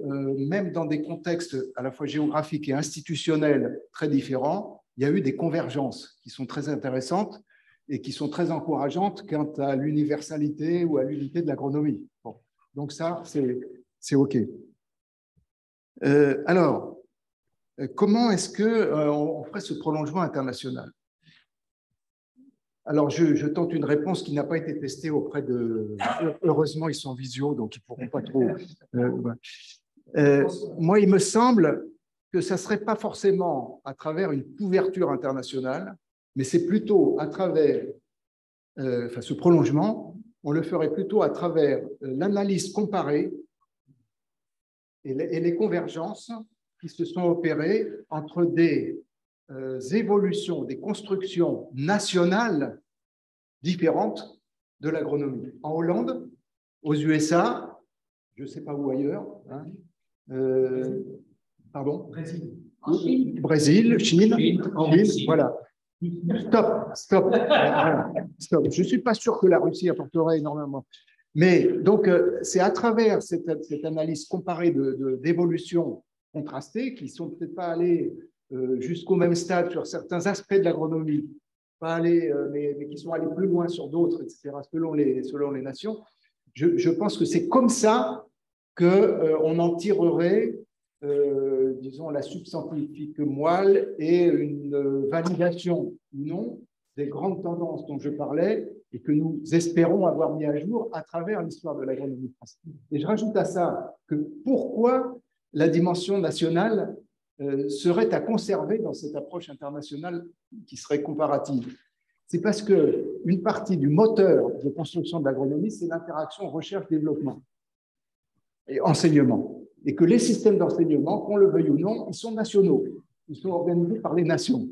même dans des contextes à la fois géographiques et institutionnels très différents, il y a eu des convergences qui sont très intéressantes et qui sont très encourageantes quant à l'universalité ou à l'unité de l'agronomie. Bon. Donc ça, c'est OK. Alors, comment est-ce qu'on ferait ce prolongement international? Alors, je tente une réponse qui n'a pas été testée auprès de... Heureusement, ils sont en visio, donc ils ne pourront pas trop... moi, il me semble que ça ne serait pas forcément à travers une couverture internationale, mais c'est plutôt à travers... ce prolongement, on le ferait plutôt à travers l'analyse comparée et les convergences qui se sont opérées entre des évolutions, des constructions nationales différentes de l'agronomie. En Hollande, aux USA, je ne sais pas où ailleurs, hein, pardon, Brésil, Chine, voilà. Stop. Voilà. Stop. Je ne suis pas sûr que la Russie apporterait énormément. Mais donc, c'est à travers cette analyse comparée d'évolution contrastées qui ne sont peut-être pas allées jusqu'au même stade sur certains aspects de l'agronomie, pas allées, mais qui sont allées plus loin sur d'autres, etc., selon les nations. Je pense que c'est comme ça qu'on en tirerait, disons, la substantifique moelle et une validation ou non des grandes tendances dont je parlais et que nous espérons avoir mis à jour à travers l'histoire de l'agronomie française. Et je rajoute à ça que pourquoi la dimension nationale serait à conserver dans cette approche internationale qui serait comparative. C'est parce qu'une partie du moteur de construction de l'agronomie, c'est l'interaction recherche-développement et enseignement. Et que les systèmes d'enseignement, qu'on le veuille ou non, ils sont nationaux. Ils sont organisés par les nations.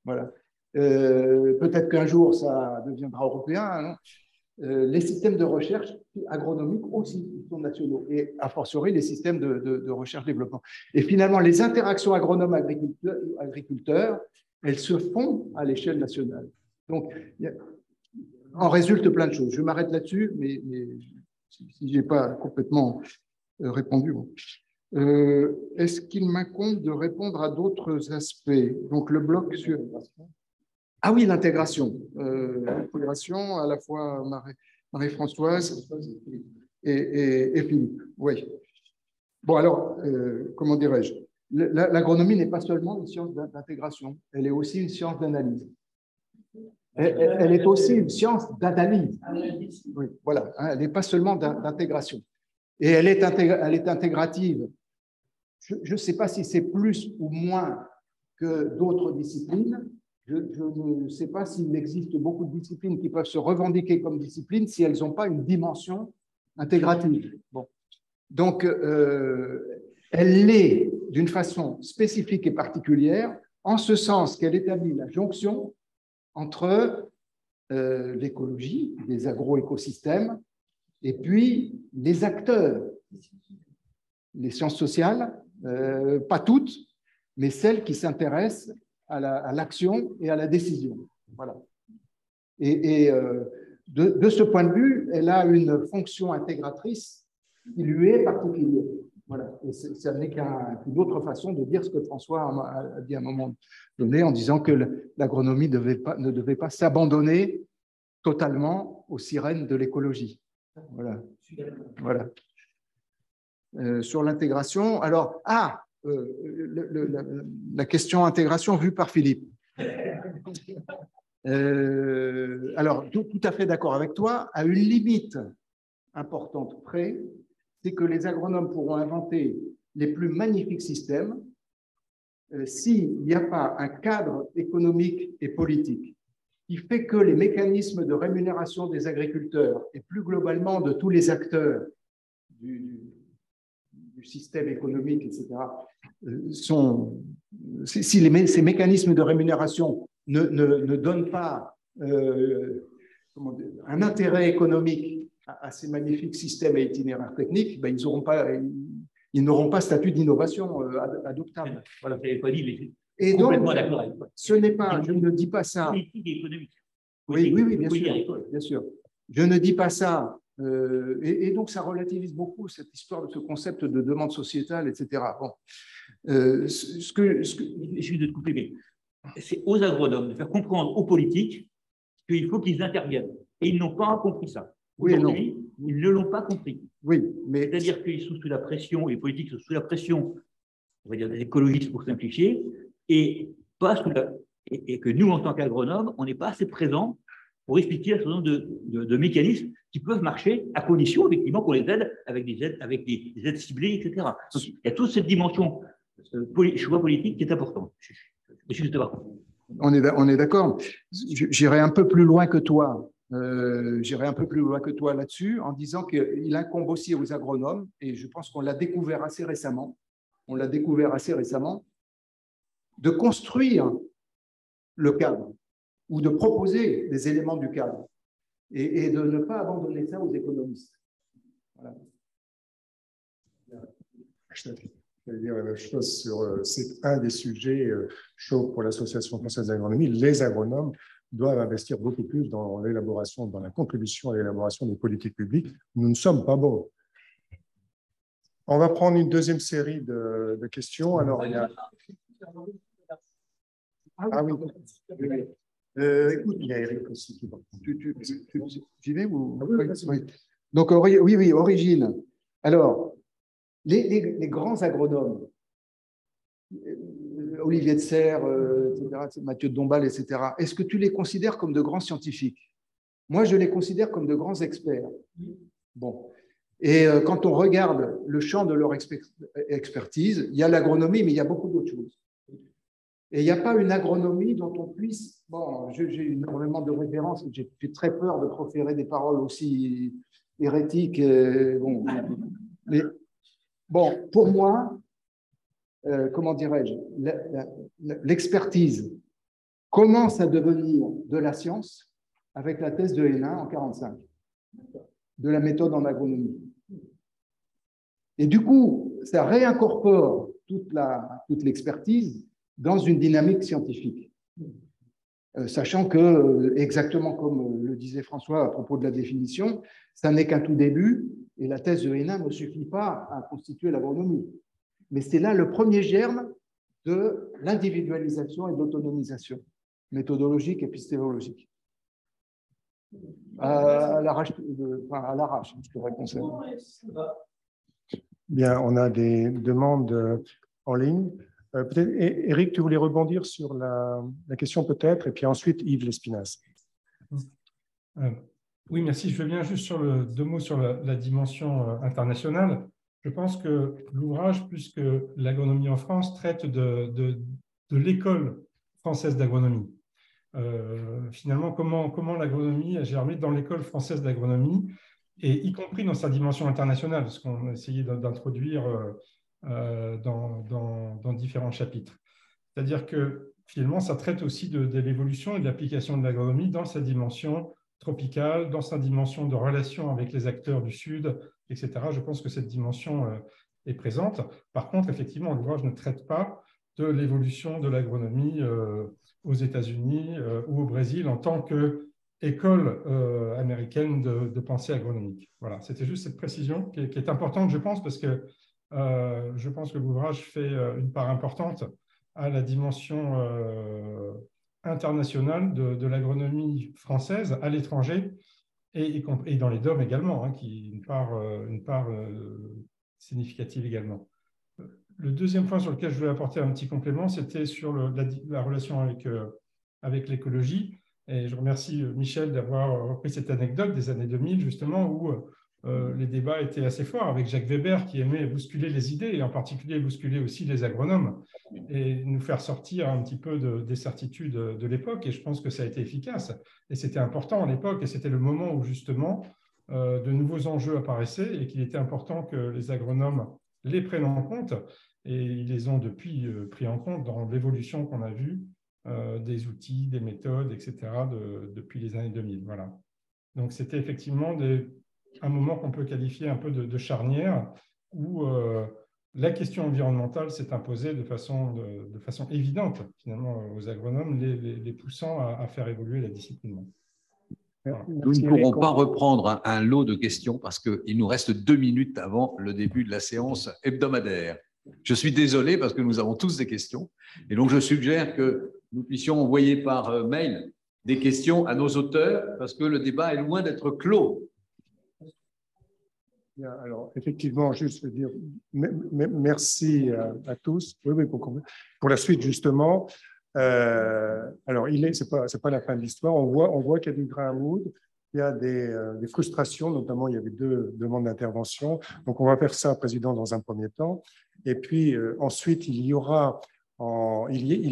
Voilà. Peut-être qu'un jour, ça deviendra européen. Non, les systèmes de recherche agronomique aussi sont nationaux, et a fortiori les systèmes de recherche-développement. Et finalement, les interactions agronomes-agriculteurs, elles se font à l'échelle nationale. Donc, en résulte plein de choses. Je m'arrête là-dessus, mais si je n'ai pas complètement répondu. Bon. Est-ce qu'il m'incombe de répondre à d'autres aspects? Donc, le bloc sur... Ah oui, l'intégration. L'intégration, à la fois Marie-Françoise et Philippe. Oui. Bon, alors, comment dirais-je? L'agronomie n'est pas seulement une science d'intégration, elle est aussi une science d'analyse. Elle est aussi une science d'analyse. Oui, voilà, elle n'est pas seulement d'intégration. Et elle est intégrative. Je ne sais pas si c'est plus ou moins que d'autres disciplines. Je ne sais pas s'il existe beaucoup de disciplines qui peuvent se revendiquer comme disciplines si elles n'ont pas une dimension intégrative. Bon. Donc, elle l'est d'une façon spécifique et particulière, en ce sens qu'elle établit la jonction entre l'écologie, les agroécosystèmes, et puis les acteurs, les sciences sociales, pas toutes, mais celles qui s'intéressent à l'action et à la décision. Voilà. Et de ce point de vue, elle a une fonction intégratrice qui lui est particulière. Voilà. Et ça n'est qu'une autre façon de dire ce que François a dit à un moment donné en disant que l'agronomie ne devait pas s'abandonner totalement aux sirènes de l'écologie. Voilà. Voilà. Sur l'intégration, alors, la question intégration vue par Philippe. Alors, tout à fait d'accord avec toi, à une limite importante près, c'est que les agronomes pourront inventer les plus magnifiques systèmes s'il n'y a pas un cadre économique et politique qui fait que les mécanismes de rémunération des agriculteurs et plus globalement de tous les acteurs du système économique, etc., si ces mécanismes de rémunération ne donnent pas un intérêt économique à ces magnifiques systèmes et itinéraires techniques, ben, ils n'auront pas statut d'innovation adoptable. Voilà, vous n'avez pas dit, mais et complètement donc, d'accord avec toi. Ce n'est pas, je ne dis pas ça. Politique et économique. Oui, bien sûr. Je ne dis pas ça. Et donc, ça relativise beaucoup cette histoire de ce concept de demande sociétale, etc. Bon. Je suis de te couper, mais c'est aux agronomes de faire comprendre aux politiques qu'il faut qu'ils interviennent. Et ils n'ont pas compris ça. Aujourd'hui, ils ne l'ont pas compris. Oui, mais... C'est-à-dire qu'ils sont sous la pression, les politiques sont sous la pression, on va dire des écologistes pour simplifier, et que nous, en tant qu'agronomes, on n'est pas assez présents pour expliquer un certain nombre de mécanismes qui peuvent marcher à condition, effectivement, qu'on les aide avec des aides ciblées, etc. Donc, il y a toute cette dimension choix politique qui est importante. On est d'accord. J'irai un peu plus loin que toi. Là-dessus en disant qu'il incombe aussi aux agronomes, et je pense qu'on l'a découvert assez récemment, de construire le cadre ou de proposer des éléments du cadre et de ne pas abandonner ça aux économistes. Voilà. Je vais dire la même chose sur, c'est un des sujets chauds pour l'Association française d'agronomie. Les agronomes doivent investir beaucoup plus dans l'élaboration, dans la contribution à l'élaboration des politiques publiques. Nous ne sommes pas bons. On va prendre une deuxième série de questions. Alors, il y a... Ah oui. Écoute, il y a Eric aussi qui va. J'y vais ou... Oui. Donc, oui, origine. Alors, les grands agronomes, Olivier de Serres, etc., Mathieu de Dombasle, etc., est-ce que tu les considères comme de grands scientifiques? Moi, je les considère comme de grands experts. Bon. Et quand on regarde le champ de leur expertise, il y a l'agronomie, mais il y a beaucoup d'autres choses. Et il n'y a pas une agronomie dont on puisse... Bon, j'ai énormément de références, j'ai très peur de proférer des paroles aussi hérétiques. Bon, mais, bon, pour moi, comment dirais-je, l'expertise commence à devenir de la science avec la thèse de Hénin en 1945, de la méthode en agronomie. Et du coup, ça réincorpore toute l'expertise dans une dynamique scientifique. Sachant que, exactement comme le disait François à propos de la définition, ça n'est qu'un tout début, et la thèse de Hénin ne suffit pas à constituer l'agronomie. Mais c'est là le premier germe de l'individualisation et de l'autonomisation méthodologique et épistémologique. À l'arrache, je pourrais conseiller. Bien, on a des demandes en ligne. Peut-être, Éric, tu voulais rebondir sur la question peut-être, et puis ensuite Yves Lespinasse. Oui, merci. Je viens juste sur deux mots sur la dimension internationale. Je pense que l'ouvrage, plus que l'agronomie en France, traite de l'école française d'agronomie. Finalement, comment l'agronomie a germé dans l'école française d'agronomie, et y compris dans sa dimension internationale, ce qu'on a essayé d'introduire dans différents chapitres. C'est-à-dire que finalement, ça traite aussi de l'évolution et de l'application de l'agronomie dans sa dimension tropicale, dans sa dimension de relation avec les acteurs du Sud, etc. Je pense que cette dimension est présente. Par contre, effectivement, l'ouvrage ne traite pas de l'évolution de l'agronomie aux États-Unis ou au Brésil en tant qu'école américaine de pensée agronomique. Voilà, c'était juste cette précision qui est importante, je pense, parce que je pense que l'ouvrage fait une part importante à la dimension internationale de l'agronomie française à l'étranger et dans les DOM également, hein, qui est une part significative également. Le deuxième point sur lequel je voulais apporter un petit complément, c'était sur la relation avec l'écologie. Et je remercie Michel d'avoir repris cette anecdote des années 2000, justement, où les débats étaient assez forts avec Jacques Weber, qui aimait bousculer les idées, et en particulier bousculer aussi les agronomes, et nous faire sortir un petit peu des certitudes de l'époque. Et je pense que ça a été efficace. Et c'était important à l'époque, et c'était le moment où, justement, de nouveaux enjeux apparaissaient, et qu'il était important que les agronomes les prennent en compte, et ils les ont depuis pris en compte dans l'évolution qu'on a vue des outils, des méthodes, etc., depuis les années 2000. Voilà. Donc, c'était effectivement un moment qu'on peut qualifier un peu de charnière, où la question environnementale s'est imposée de façon évidente, finalement, aux agronomes, les poussant à faire évoluer la discipline. Voilà. Nous ne pourrons pas reprendre un lot de questions parce qu'il nous reste 2 minutes avant le début de la séance hebdomadaire. Je suis désolé parce que nous avons tous des questions. Et donc, je suggère que nous puissions envoyer par mail des questions à nos auteurs parce que le débat est loin d'être clos. Bien, alors, effectivement, juste dire merci à tous. Oui, pour la suite, justement. Alors, c'est pas la fin de l'histoire. On voit qu'il y a du grain à moudre. Il y a des frustrations, notamment il y avait 2 demandes d'intervention. Donc, on va faire ça, Président, dans un premier temps. Et puis, ensuite, il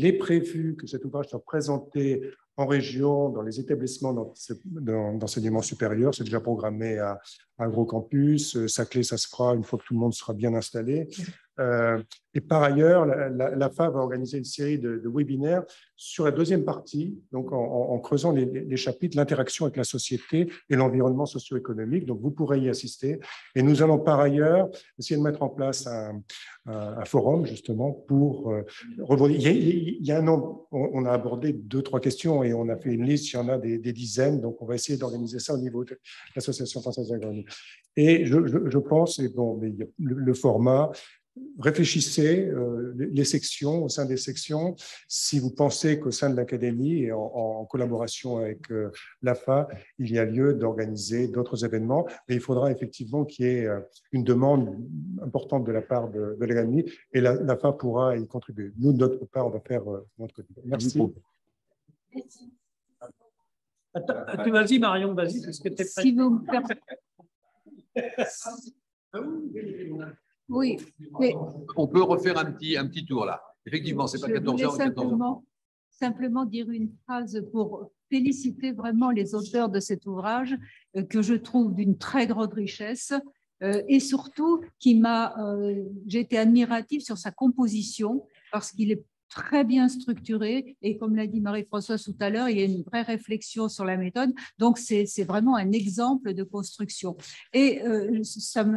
est prévu que cet ouvrage soit présenté en région, dans les établissements d'enseignement supérieur. C'est déjà programmé à Agrocampus. Saclay, ça se fera une fois que tout le monde sera bien installé. Et par ailleurs, l'AFA va organiser une série de webinaires sur la deuxième partie, donc en creusant les chapitres, l'interaction avec la société et l'environnement socio-économique. Donc, vous pourrez y assister. Et nous allons par ailleurs essayer de mettre en place un forum, justement, pour rebondir. Il y a un nombre, on a abordé 2-3 questions et on a fait une liste, il y en a des dizaines. Donc, on va essayer d'organiser ça au niveau de l'Association française d'agronomie. Et je pense, et bon, mais le format, réfléchissez les sections, au sein des sections, si vous pensez qu'au sein de l'Académie et en collaboration avec l'AFA, il y a lieu d'organiser d'autres événements. Et il faudra effectivement qu'il y ait une demande importante de la part de l'Académie et l'AFA pourra y contribuer. Nous, de notre part, on va faire notre côté. Merci. Attends, vas-y, Marion, vas-y, est-ce que tu es prête? Si vous me permettez. Oui, mais on peut refaire un petit tour là. Effectivement, c'est pas 14 heures, 14 heures. Simplement dire une phrase pour féliciter vraiment les auteurs de cet ouvrage que je trouve d'une très grande richesse et surtout j'ai été admirative sur sa composition parce qu'il est très bien structuré et comme l'a dit Marie-Françoise tout à l'heure, il y a une vraie réflexion sur la méthode. Donc, c'est vraiment un exemple de construction. Et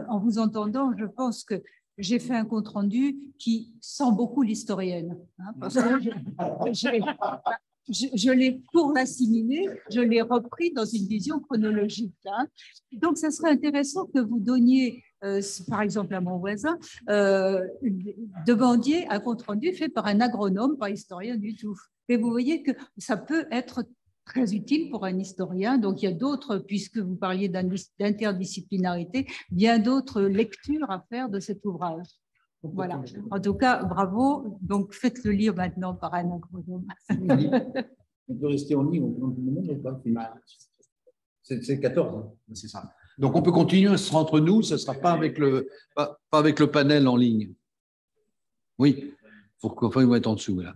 en vous entendant, je pense que j'ai fait un compte-rendu qui sent beaucoup l'historienne. Hein, parce que je l'ai, pour l'assimiler, je l'ai repris dans une vision chronologique. Hein. Donc, ça serait intéressant que vous donniez, par exemple à mon voisin, demandiez un compte-rendu fait par un agronome, pas historien du tout. Et vous voyez que ça peut être très utile pour un historien. Donc, il y a d'autres, puisque vous parliez d'interdisciplinarité, bien d'autres lectures à faire de cet ouvrage. Voilà. En tout cas, bravo. Donc, faites-le lire maintenant par un agronome. On peut rester en ligne, c'est 14, hein. C'est ça. Donc, on peut continuer, ce sera entre nous, ce ne sera pas avec le panel en ligne. Oui, il faut mettre en dessous, là.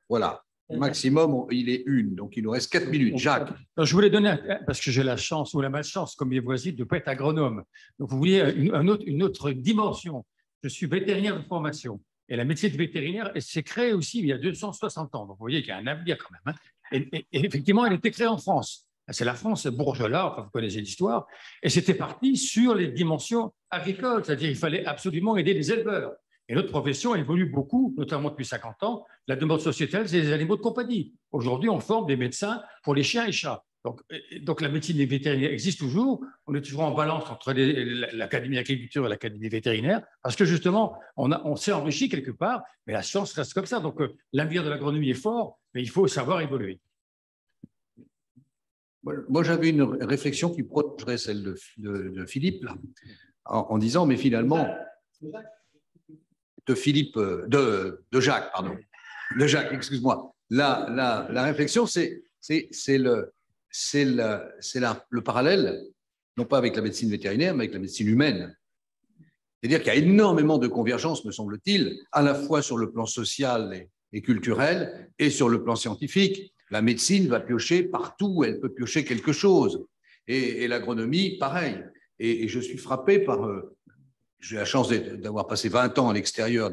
Voilà. Maximum, il est 1, donc il nous reste 4 minutes. Jacques. Je voulais donner, parce que j'ai la chance ou la malchance, comme mes voisins, de ne pas être agronome. Donc, vous voyez, une autre dimension. Je suis vétérinaire de formation. Et la médecine vétérinaire, elle s'est créée aussi il y a 260 ans. Donc, vous voyez qu'il y a un avenir quand même. Hein. Et effectivement, elle a été créée en France. C'est la France, Bourgelat, enfin, vous connaissez l'histoire. Et c'était parti sur les dimensions agricoles, c'est-à-dire qu'il fallait absolument aider les éleveurs. Et notre profession évolue beaucoup, notamment depuis 50 ans. La demande sociétale, c'est les animaux de compagnie. Aujourd'hui, on forme des médecins pour les chiens et chats. Donc la médecine des vétérinaires existe toujours. On est toujours en balance entre l'Académie d'agriculture et l'Académie vétérinaire, parce que justement, on s'est enrichi quelque part, mais la science reste comme ça. Donc l'avenir de l'agronomie est fort, mais il faut savoir évoluer. Moi, j'avais une réflexion qui protégerait celle de Philippe, là, en disant, mais finalement, de Jacques, pardon. De Jacques, excuse-moi. La réflexion, c'est le parallèle, non pas avec la médecine vétérinaire, mais avec la médecine humaine. C'est-à-dire qu'il y a énormément de convergences, me semble-t-il, à la fois sur le plan social et culturel et sur le plan scientifique. La médecine va piocher partout, elle peut piocher quelque chose. Et l'agronomie, pareil. Et je suis frappé par... J'ai la chance d'avoir passé 20 ans à l'extérieur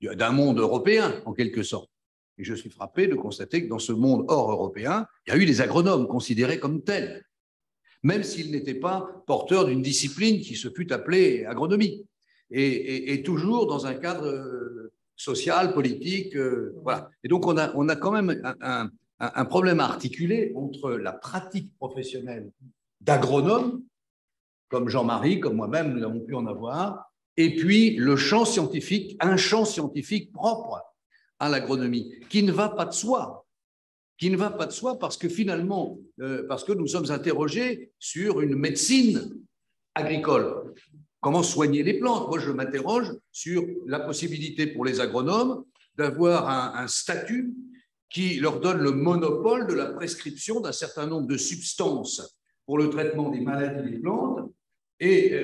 d'un monde européen, en quelque sorte. Et je suis frappé de constater que dans ce monde hors européen, il y a eu des agronomes considérés comme tels, même s'ils n'étaient pas porteurs d'une discipline qui se fût appelée agronomie. Et toujours dans un cadre social, politique. Voilà. Et donc, on a quand même un problème à articuler entre la pratique professionnelle d'agronome, comme Jean-Marie, comme moi-même, nous avons pu en avoir, et puis le champ scientifique, un champ scientifique propre à l'agronomie, qui ne va pas de soi. Qui ne va pas de soi parce que finalement, parce que nous sommes interrogés sur une médecine agricole. Comment soigner les plantes? Moi, je m'interroge sur la possibilité pour les agronomes d'avoir un statut qui leur donne le monopole de la prescription d'un certain nombre de substances pour le traitement des maladies des plantes et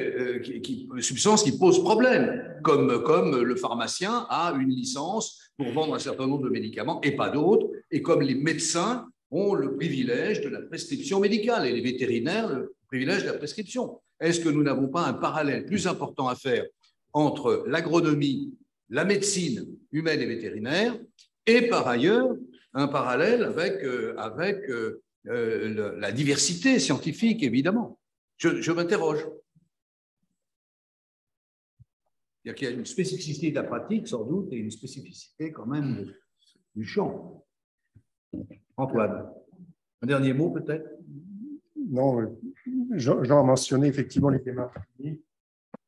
substances qui posent problème, comme le pharmacien a une licence pour vendre un certain nombre de médicaments et pas d'autres, et comme les médecins ont le privilège de la prescription médicale et les vétérinaires le privilège de la prescription. Est-ce que nous n'avons pas un parallèle plus important à faire entre l'agronomie, la médecine humaine et vétérinaire, et par ailleurs, un parallèle avec la diversité scientifique, évidemment. Je m'interroge. Il y a une spécificité de la pratique, sans doute, et une spécificité quand même du champ. Antoine, un dernier mot peut-être? Non, Jean a mentionné effectivement les démarches cliniques.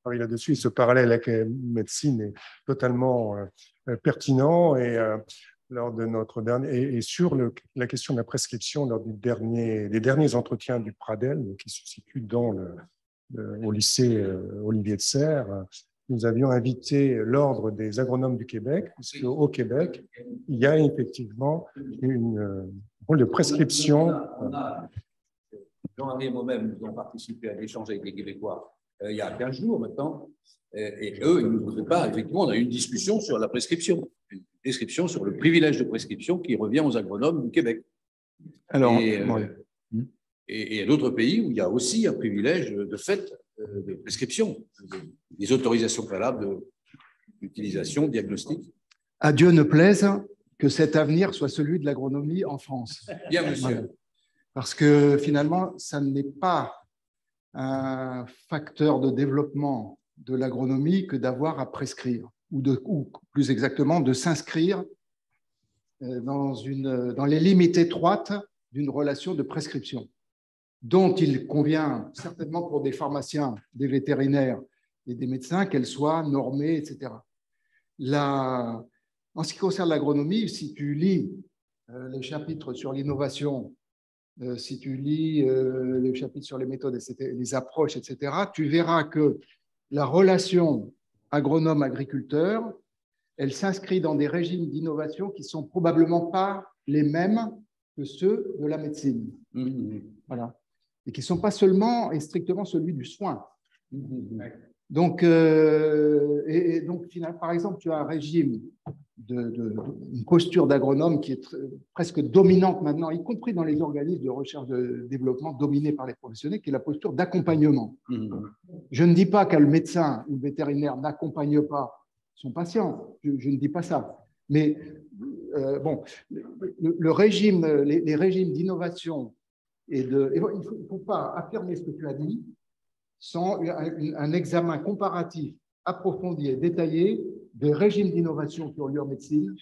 Là-dessus, et ce parallèle avec la médecine est totalement pertinent. Et lors de notre dernier, et sur la question de la prescription, lors des derniers entretiens du Pradel, qui se situe au lycée Olivier de Serres, nous avions invité l'Ordre des agronomes du Québec, puisque au Québec, il y a effectivement une rôle de prescription. Jean-Marie et moi-même, nous avons participé à l'échange avec les Québécois il y a 15 jours maintenant, et eux, ils nous préparent. Effectivement, on a eu une discussion sur la prescription, une description sur le privilège de prescription qui revient aux agronomes du Québec. Alors, et il y a d'autres pays où il y a aussi un privilège de fait de prescription, des autorisations préalables d'utilisation, diagnostic. À Dieu ne plaise que cet avenir soit celui de l'agronomie en France. Bien, monsieur. Voilà. Parce que finalement, ça n'est pas un facteur de développement de l'agronomie que d'avoir à prescrire, ou plus exactement de s'inscrire dans les limites étroites d'une relation de prescription, dont il convient certainement pour des pharmaciens, des vétérinaires et des médecins qu'elle soit normée, etc. En ce qui concerne l'agronomie, si tu lis les chapitres sur l'innovation, si tu lis les chapitres sur les méthodes, etc., les approches, etc., tu verras que la relation agronome-agriculteur, elle s'inscrit dans des régimes d'innovation qui ne sont probablement pas les mêmes que ceux de la médecine. Voilà. Et qui ne sont pas seulement et strictement celui du soin. Donc, finalement, par exemple, tu as un régime, une posture d'agronome qui est presque dominante maintenant, y compris dans les organismes de recherche de développement dominés par les professionnels, qui est la posture d'accompagnement. Je ne dis pas que le médecin ou le vétérinaire n'accompagne pas son patient, je ne dis pas ça. Mais le régime, les régimes d'innovation, il ne faut pas affirmer ce que tu as dit sans un examen comparatif approfondi et détaillé des régimes d'innovation qui ont lieu en médecine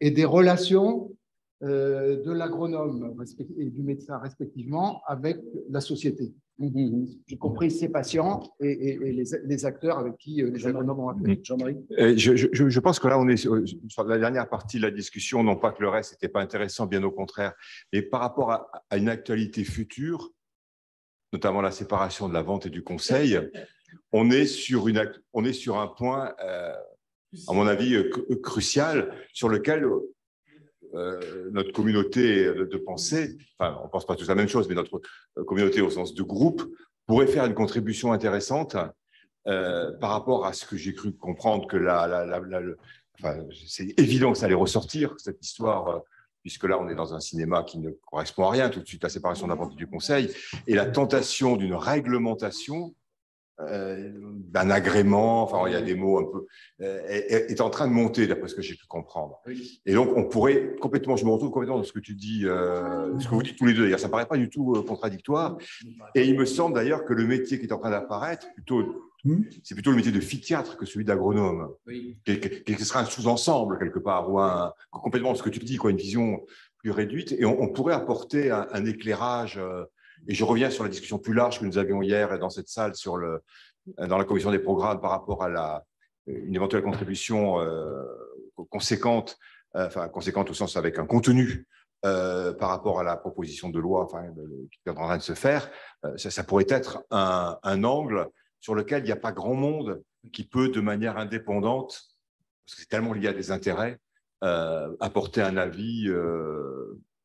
et des relations de l'agronome et du médecin respectivement avec la société, y compris ses patients et les acteurs avec qui les agronomes ont affaire. Jean-Marie ? Je pense que là, on est sur la dernière partie de la discussion, non pas que le reste n'était pas intéressant, bien au contraire, mais par rapport à une actualité future, notamment la séparation de la vente et du conseil, on est sur un point, à mon avis, crucial, sur lequel notre communauté de pensée, enfin, on ne pense pas tous la même chose, mais notre communauté au sens de groupe, pourrait faire une contribution intéressante par rapport à ce que j'ai cru comprendre que c'est évident que ça allait ressortir, cette histoire, puisque là, on est dans un cinéma qui ne correspond à rien, tout de suite, la séparation de la vente et du conseil, et la tentation d'une réglementation, d'un agrément, enfin, il y a des mots un peu, est en train de monter, d'après ce que j'ai pu comprendre. Et donc, on pourrait complètement, je me retrouve complètement dans ce que tu dis, ce que vous dites tous les deux, d'ailleurs, ça ne paraît pas du tout contradictoire, et il me semble d'ailleurs que le métier qui est en train d'apparaître, c'est plutôt le métier de physiatre que celui d'agronome, qui sera un sous-ensemble quelque part, ou complètement ce que tu dis, une vision plus réduite, et on pourrait apporter un éclairage. Et je reviens sur la discussion plus large que nous avions hier dans cette salle dans la commission des programmes par rapport à une éventuelle contribution conséquente au sens avec un contenu par rapport à la proposition de loi qui est en train de se faire. Ça pourrait être un angle sur lequel il n'y a pas grand monde qui peut, de manière indépendante, parce que c'est tellement lié à des intérêts, apporter un avis,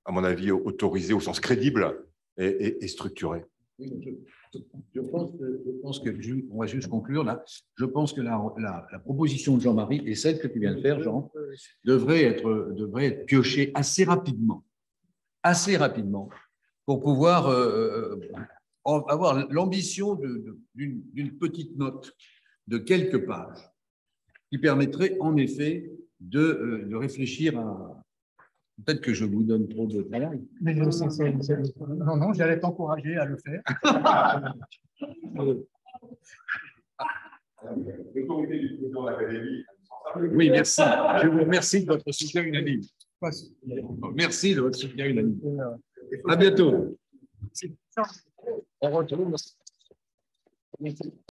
à mon avis, autorisé au sens crédible et structuré. Je pense que, on va juste conclure là, je pense que la proposition de Jean-Marie et celle que tu viens de faire, Jean, devrait être piochée assez rapidement, pour pouvoir avoir l'ambition d'une petite note de quelques pages qui permettraient en effet de réfléchir à… Peut-être que je vous donne trop de travail. Non, non, j'allais t'encourager à le faire. Le comité du président de l'Académie. Oui, merci. Je vous remercie de votre soutien unanime. Merci de votre soutien unanime. À bientôt. On retrouve.